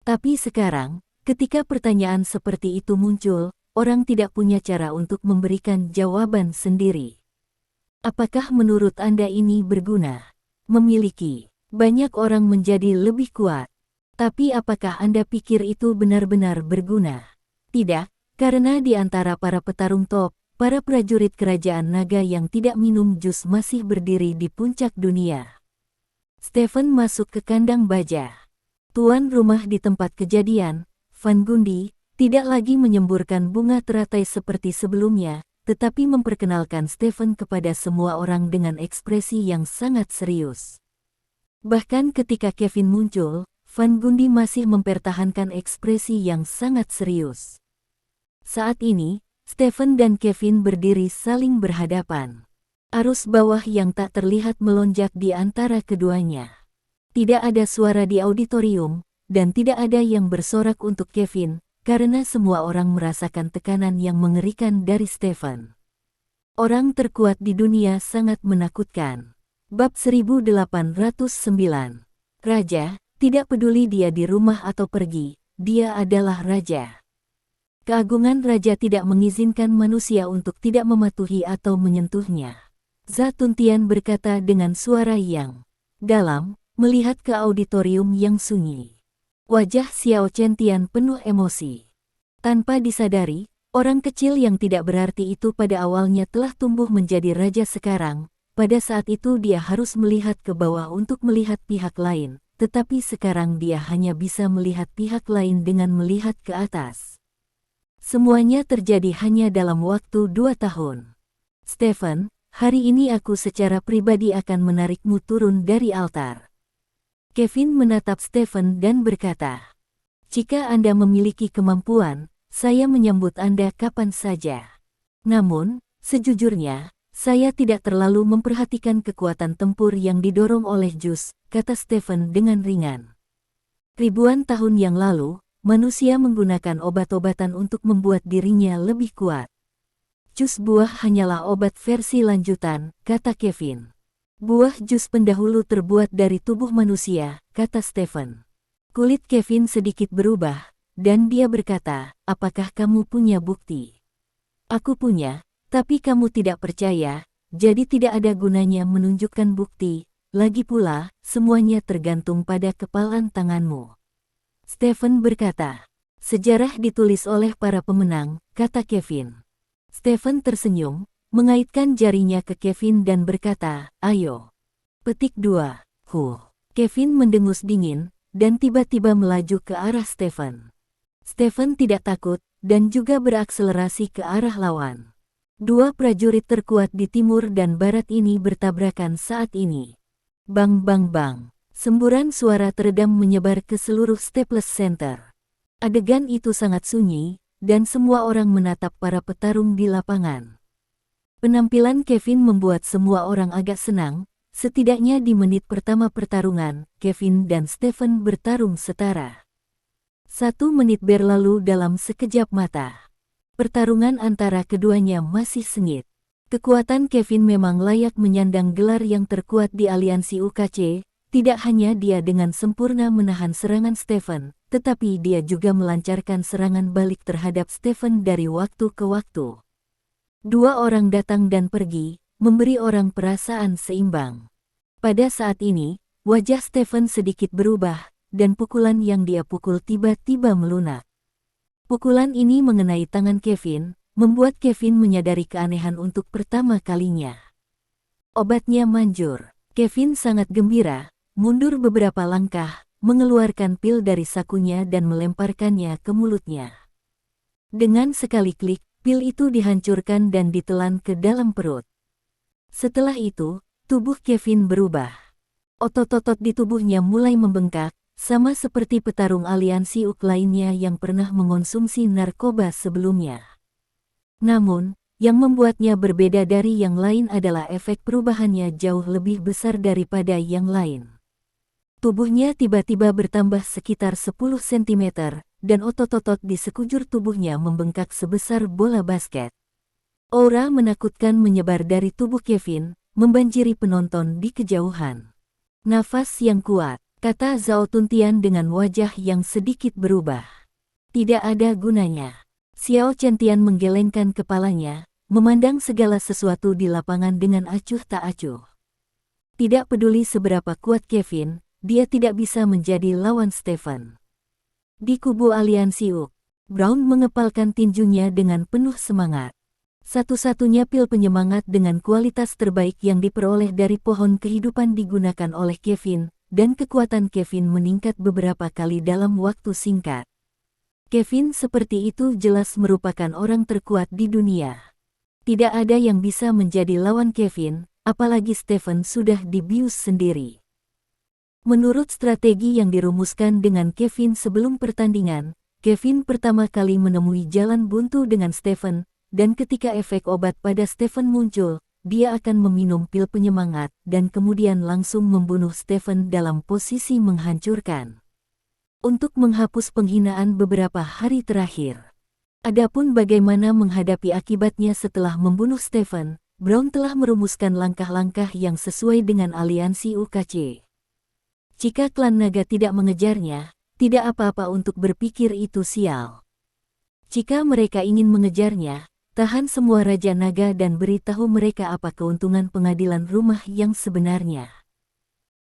S1: Tapi sekarang, ketika pertanyaan seperti itu muncul, orang tidak punya cara untuk memberikan jawaban sendiri. Apakah menurut Anda ini berguna? Memiliki banyak orang menjadi lebih kuat. Tapi apakah Anda pikir itu benar-benar berguna? Tidak, karena di antara para petarung top, para prajurit kerajaan naga yang tidak minum jus masih berdiri di puncak dunia. Stephen masuk ke kandang baja. Tuan rumah di tempat kejadian, Van Gundy, tidak lagi menyemburkan bunga teratai seperti sebelumnya, tetapi memperkenalkan Stephen kepada semua orang dengan ekspresi yang sangat serius. Bahkan ketika Kevin muncul, Van Gundy masih mempertahankan ekspresi yang sangat serius. Saat ini, Stephen dan Kevin berdiri saling berhadapan. Arus bawah yang tak terlihat melonjak di antara keduanya. Tidak ada suara di auditorium, dan tidak ada yang bersorak untuk Kevin, karena semua orang merasakan tekanan yang mengerikan dari Stephen. Orang terkuat di dunia sangat menakutkan. Bab 1809. Raja, tidak peduli dia di rumah atau pergi, dia adalah raja. Keagungan raja tidak mengizinkan manusia untuk tidak mematuhi atau menyentuhnya. Zatuntian berkata dengan suara yang dalam, melihat ke auditorium yang sunyi. Wajah Xiao Chentian penuh emosi. Tanpa disadari, orang kecil yang tidak berarti itu pada awalnya telah tumbuh menjadi raja sekarang. Pada saat itu dia harus melihat ke bawah untuk melihat pihak lain, tetapi sekarang dia hanya bisa melihat pihak lain dengan melihat ke atas. Semuanya terjadi hanya dalam waktu 2 tahun. Stephen, hari ini aku secara pribadi akan menarikmu turun dari altar. Kevin menatap Stephen dan berkata, "Jika Anda memiliki kemampuan, saya menyambut Anda kapan saja. Namun, sejujurnya, saya tidak terlalu memperhatikan kekuatan tempur yang didorong oleh jus," kata Stephen dengan ringan. Ribuan tahun yang lalu, manusia menggunakan obat-obatan untuk membuat dirinya lebih kuat. Jus buah hanyalah obat versi lanjutan, kata Kevin. Buah jus pendahulu terbuat dari tubuh manusia, kata Stephen. Kulit Kevin sedikit berubah, dan dia berkata, "Apakah kamu punya bukti?" "Aku punya, tapi kamu tidak percaya, jadi tidak ada gunanya menunjukkan bukti. Lagi pula, semuanya tergantung pada kepalan tanganmu." Stephen berkata, "Sejarah ditulis oleh para pemenang," kata Kevin. Stephen tersenyum, mengaitkan jarinya ke Kevin dan berkata, "Ayo." Petik 2. Kevin mendengus dingin, dan tiba-tiba melaju ke arah Stephen. Stephen tidak takut, dan juga berakselerasi ke arah lawan. Dua prajurit terkuat di timur dan barat ini bertabrakan saat ini. Bang bang bang. Semburan suara teredam menyebar ke seluruh Staples Center. Adegan itu sangat sunyi, dan semua orang menatap para petarung di lapangan. Penampilan Kevin membuat semua orang agak senang. Setidaknya di menit pertama pertarungan, Kevin dan Stephen bertarung setara. 1 menit berlalu dalam sekejap mata. Pertarungan antara keduanya masih sengit. Kekuatan Kevin memang layak menyandang gelar yang terkuat di aliansi UKC. Tidak hanya dia dengan sempurna menahan serangan Stephen, tetapi dia juga melancarkan serangan balik terhadap Stephen dari waktu ke waktu. Dua orang datang dan pergi, memberi orang perasaan seimbang. Pada saat ini, wajah Stephen sedikit berubah, dan pukulan yang dia pukul tiba-tiba melunak. Pukulan ini mengenai tangan Kevin, membuat Kevin menyadari keanehan untuk pertama kalinya. Obatnya manjur. Kevin sangat gembira, mundur beberapa langkah, mengeluarkan pil dari sakunya dan melemparkannya ke mulutnya. Dengan sekali klik, pil itu dihancurkan dan ditelan ke dalam perut. Setelah itu, tubuh Kevin berubah. Otot-otot di tubuhnya mulai membengkak, sama seperti petarung aliansi UK lainnya yang pernah mengonsumsi narkoba sebelumnya. Namun, yang membuatnya berbeda dari yang lain adalah efek perubahannya jauh lebih besar daripada yang lain. Tubuhnya tiba-tiba bertambah sekitar 10 cm, dan otot-otot di sekujur tubuhnya membengkak sebesar bola basket. Aura menakutkan menyebar dari tubuh Kevin, membanjiri penonton di kejauhan. "Nafas yang kuat," kata Zhao Tuntian dengan wajah yang sedikit berubah. "Tidak ada gunanya." Xiao Chentian menggelengkan kepalanya, memandang segala sesuatu di lapangan dengan acuh tak acuh. Tidak peduli seberapa kuat Kevin, dia tidak bisa menjadi lawan Stephen. Di kubu aliansi UK, Brown mengepalkan tinjunya dengan penuh semangat. Satu-satunya pil penyemangat dengan kualitas terbaik yang diperoleh dari pohon kehidupan digunakan oleh Kevin, dan kekuatan Kevin meningkat beberapa kali dalam waktu singkat. Kevin seperti itu jelas merupakan orang terkuat di dunia. Tidak ada yang bisa menjadi lawan Kevin, apalagi Stephen sudah dibius sendiri. Menurut strategi yang dirumuskan dengan Kevin sebelum pertandingan, Kevin pertama kali menemui jalan buntu dengan Stephen, dan ketika efek obat pada Stephen muncul, dia akan meminum pil penyemangat dan kemudian langsung membunuh Stephen dalam posisi menghancurkan. untuk menghapus penghinaan beberapa hari terakhir. Adapun bagaimana menghadapi akibatnya setelah membunuh Stephen, Brown telah merumuskan langkah-langkah yang sesuai dengan aliansi UKC. Jika klan naga tidak mengejarnya, tidak apa-apa untuk berpikir itu sial. Jika mereka ingin mengejarnya, tahan semua Raja Naga dan beritahu mereka apa keuntungan pengadilan rumah yang sebenarnya.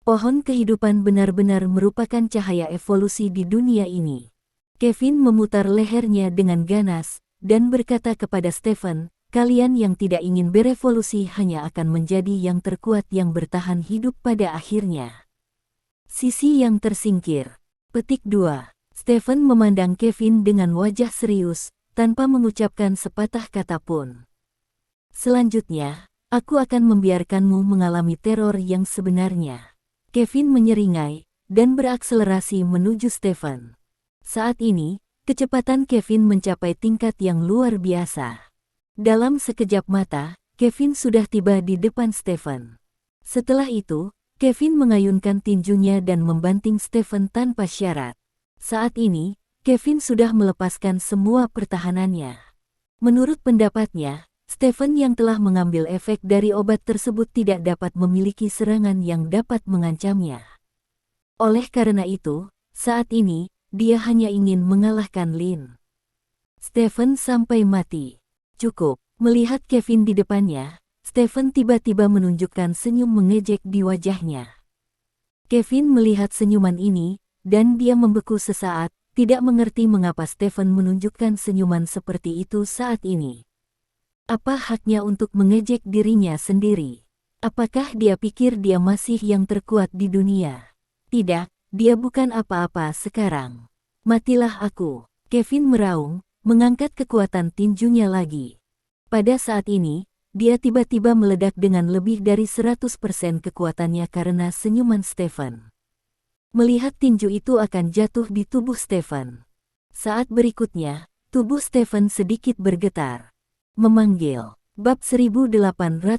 S1: Pohon kehidupan benar-benar merupakan cahaya evolusi di dunia ini. Kevin memutar lehernya dengan ganas, dan berkata kepada Stephen, kalian yang tidak ingin berevolusi hanya akan menjadi yang terkuat yang bertahan hidup pada akhirnya. Sisi yang tersingkir. Petik 2. Stephen memandang Kevin dengan wajah serius, tanpa mengucapkan sepatah kata pun. Selanjutnya, aku akan membiarkanmu mengalami teror yang sebenarnya. Kevin menyeringai, dan berakselerasi menuju Stephen. Saat ini, kecepatan Kevin mencapai tingkat yang luar biasa. Dalam sekejap mata, Kevin sudah tiba di depan Stephen. Setelah itu, Kevin mengayunkan tinjunya dan membanting Stephen tanpa syarat. Saat ini, Kevin sudah melepaskan semua pertahanannya. Menurut pendapatnya, Stephen yang telah mengambil efek dari obat tersebut tidak dapat memiliki serangan yang dapat mengancamnya. Oleh karena itu, saat ini, dia hanya ingin mengalahkan Lin. Stephen sampai mati. Cukup. Melihat Kevin di depannya, Stephen tiba-tiba menunjukkan senyum mengejek di wajahnya. Kevin melihat senyuman ini, dan dia membeku sesaat, tidak mengerti mengapa Stephen menunjukkan senyuman seperti itu saat ini. Apa haknya untuk mengejek dirinya sendiri? Apakah dia pikir dia masih yang terkuat di dunia? Tidak, dia bukan apa-apa sekarang. Matilah aku. Kevin meraung, mengangkat kekuatan tinjunya lagi. Pada saat ini, dia tiba-tiba meledak dengan lebih dari 100% kekuatannya karena senyuman Stephen. Melihat tinju itu akan jatuh di tubuh Stephen. Saat berikutnya, tubuh Stephen sedikit bergetar. Memanggil. Bab 1810.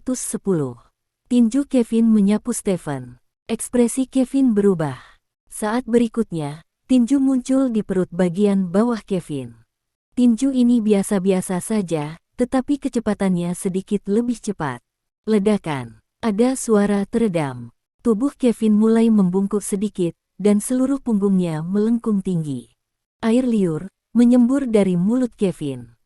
S1: Tinju Kevin menyapu Stephen. Ekspresi Kevin berubah. Saat berikutnya, tinju muncul di perut bagian bawah Kevin. Tinju ini biasa-biasa saja, tetapi kecepatannya sedikit lebih cepat. Ledakan. Ada suara teredam. Tubuh Kevin mulai membungkuk sedikit, dan seluruh punggungnya melengkung tinggi. Air liur menyembur dari mulut Kevin.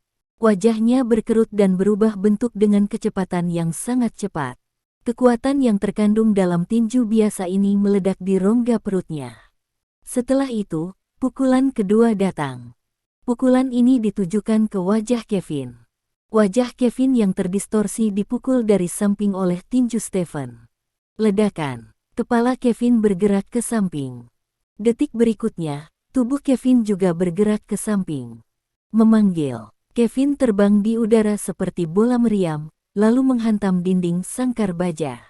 S1: Wajahnya berkerut dan berubah bentuk dengan kecepatan yang sangat cepat. Kekuatan yang terkandung dalam tinju biasa ini meledak di rongga perutnya. Setelah itu, pukulan kedua datang. Pukulan ini ditujukan ke wajah Kevin. Wajah Kevin yang terdistorsi dipukul dari samping oleh tinju Stephen. Ledakan. Kepala Kevin bergerak ke samping. Detik berikutnya, tubuh Kevin juga bergerak ke samping. Memanggil. Kevin terbang di udara seperti bola meriam, lalu menghantam dinding sangkar baja.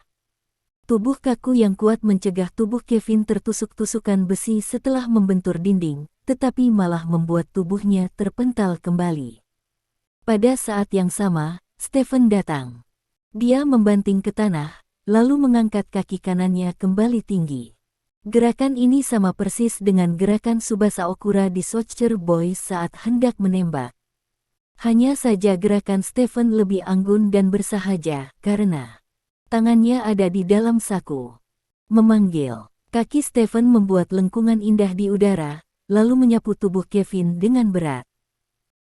S1: Tubuh kaku yang kuat mencegah tubuh Kevin tertusuk-tusukan besi setelah membentur dinding, tetapi malah membuat tubuhnya terpental kembali. Pada saat yang sama, Stephen datang. Dia membanting ke tanah, lalu mengangkat kaki kanannya kembali tinggi. Gerakan ini sama persis dengan gerakan Tsubasa Okura di Soccer Boy saat hendak menembak. Hanya saja gerakan Stephen lebih anggun dan bersahaja, karena tangannya ada di dalam saku. Memanggil. Kaki Stephen membuat lengkungan indah di udara, lalu menyapu tubuh Kevin dengan berat.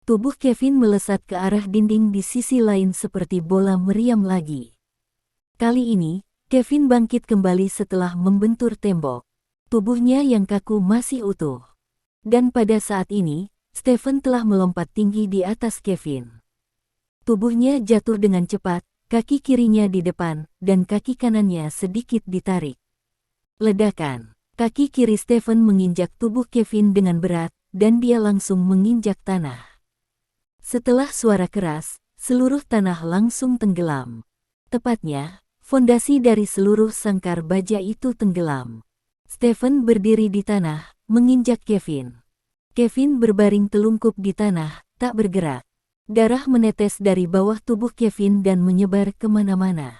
S1: Tubuh Kevin melesat ke arah dinding di sisi lain seperti bola meriam lagi. Kali ini, Kevin bangkit kembali setelah membentur tembok. Tubuhnya yang kaku masih utuh. Dan pada saat ini, Stephen telah melompat tinggi di atas Kevin. Tubuhnya jatuh dengan cepat, kaki kirinya di depan, dan kaki kanannya sedikit ditarik. Ledakan. Kaki kiri Stephen menginjak tubuh Kevin dengan berat, dan dia langsung menginjak tanah. Setelah suara keras, seluruh tanah langsung tenggelam. Tepatnya, fondasi dari seluruh sangkar baja itu tenggelam. Stephen berdiri di tanah, menginjak Kevin. Kevin berbaring telungkup di tanah, tak bergerak. Darah menetes dari bawah tubuh Kevin dan menyebar kemana-mana.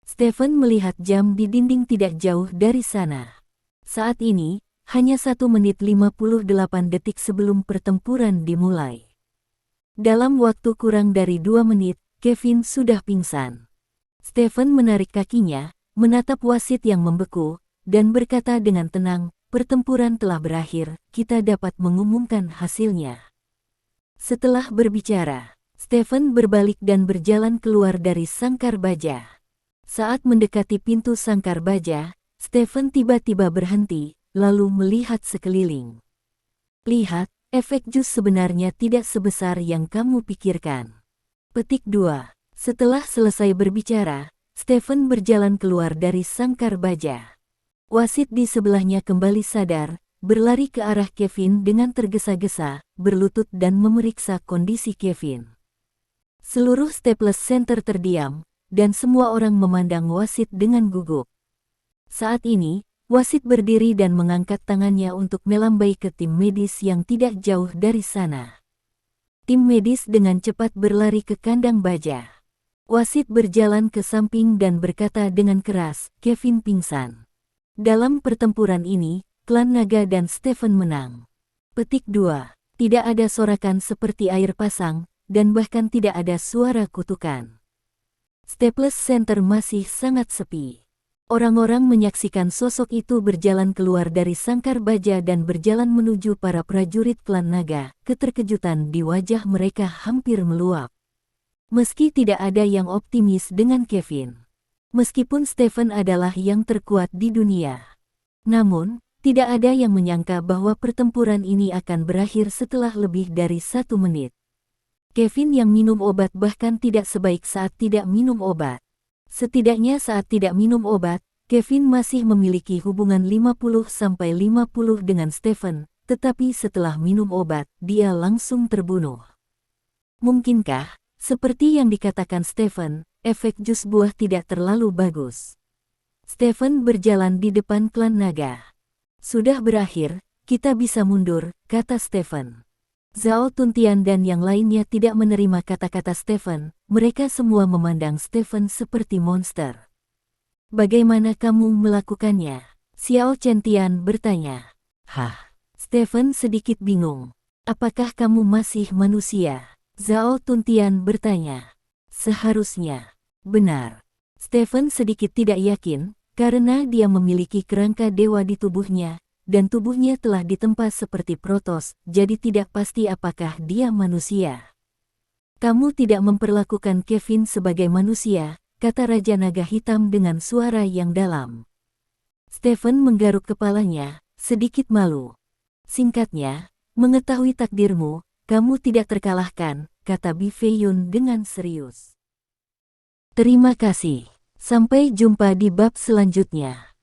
S1: Stephen melihat jam di dinding tidak jauh dari sana. Saat ini, hanya 1 menit 58 detik sebelum pertempuran dimulai. Dalam waktu kurang dari 2 menit, Kevin sudah pingsan. Stephen menarik kakinya, menatap wasit yang membeku, dan berkata dengan tenang, "Pertempuran telah berakhir, kita dapat mengumumkan hasilnya." Setelah berbicara, Stephen berbalik dan berjalan keluar dari sangkar baja. Saat mendekati pintu sangkar baja, Stephen tiba-tiba berhenti, lalu melihat sekeliling. "Lihat, efek jus sebenarnya tidak sebesar yang kamu pikirkan." Petik 2. Setelah selesai berbicara, Stephen berjalan keluar dari sangkar baja. Wasit di sebelahnya kembali sadar, berlari ke arah Kevin dengan tergesa-gesa, berlutut dan memeriksa kondisi Kevin. Seluruh Staples Center terdiam, dan semua orang memandang wasit dengan gugup. Saat ini, wasit berdiri dan mengangkat tangannya untuk melambai ke tim medis yang tidak jauh dari sana. Tim medis dengan cepat berlari ke kandang baja. Wasit berjalan ke samping dan berkata dengan keras, "Kevin pingsan." Dalam pertempuran ini, klan Naga dan Stephen menang. Petik 2. Tidak ada sorakan seperti air pasang, dan bahkan tidak ada suara kutukan. Staples Center masih sangat sepi. Orang-orang menyaksikan sosok itu berjalan keluar dari sangkar baja dan berjalan menuju para prajurit klan Naga. Keterkejutan di wajah mereka hampir meluap. Meski tidak ada yang optimis dengan Kevin. Meskipun Stephen adalah yang terkuat di dunia. Namun, tidak ada yang menyangka bahwa pertempuran ini akan berakhir setelah lebih dari 1 menit. Kevin yang minum obat bahkan tidak sebaik saat tidak minum obat. Setidaknya saat tidak minum obat, Kevin masih memiliki hubungan 50-50 dengan Stephen, tetapi setelah minum obat, dia langsung terbunuh. Mungkinkah, seperti yang dikatakan Stephen, efek jus buah tidak terlalu bagus? Stephen berjalan di depan klan Naga. "Sudah berakhir, kita bisa mundur," kata Stephen. Zhao Tuntian dan yang lainnya tidak menerima kata-kata Stephen, mereka semua memandang Stephen seperti monster. "Bagaimana kamu melakukannya?" Xiao Chentian bertanya. "Hah?" Stephen sedikit bingung. "Apakah kamu masih manusia?" Zhao Tuntian bertanya. "Seharusnya." "Benar." Stephen sedikit tidak yakin, karena dia memiliki kerangka dewa di tubuhnya, dan tubuhnya telah ditempa seperti Protoss, jadi tidak pasti apakah dia manusia. "Kamu tidak memperlakukan Kevin sebagai manusia," kata Raja Naga Hitam dengan suara yang dalam. Stephen menggaruk kepalanya, sedikit malu. "Singkatnya, mengetahui takdirmu, kamu tidak terkalahkan," kata Bi Feiyun dengan serius. Terima kasih. Sampai jumpa di bab selanjutnya.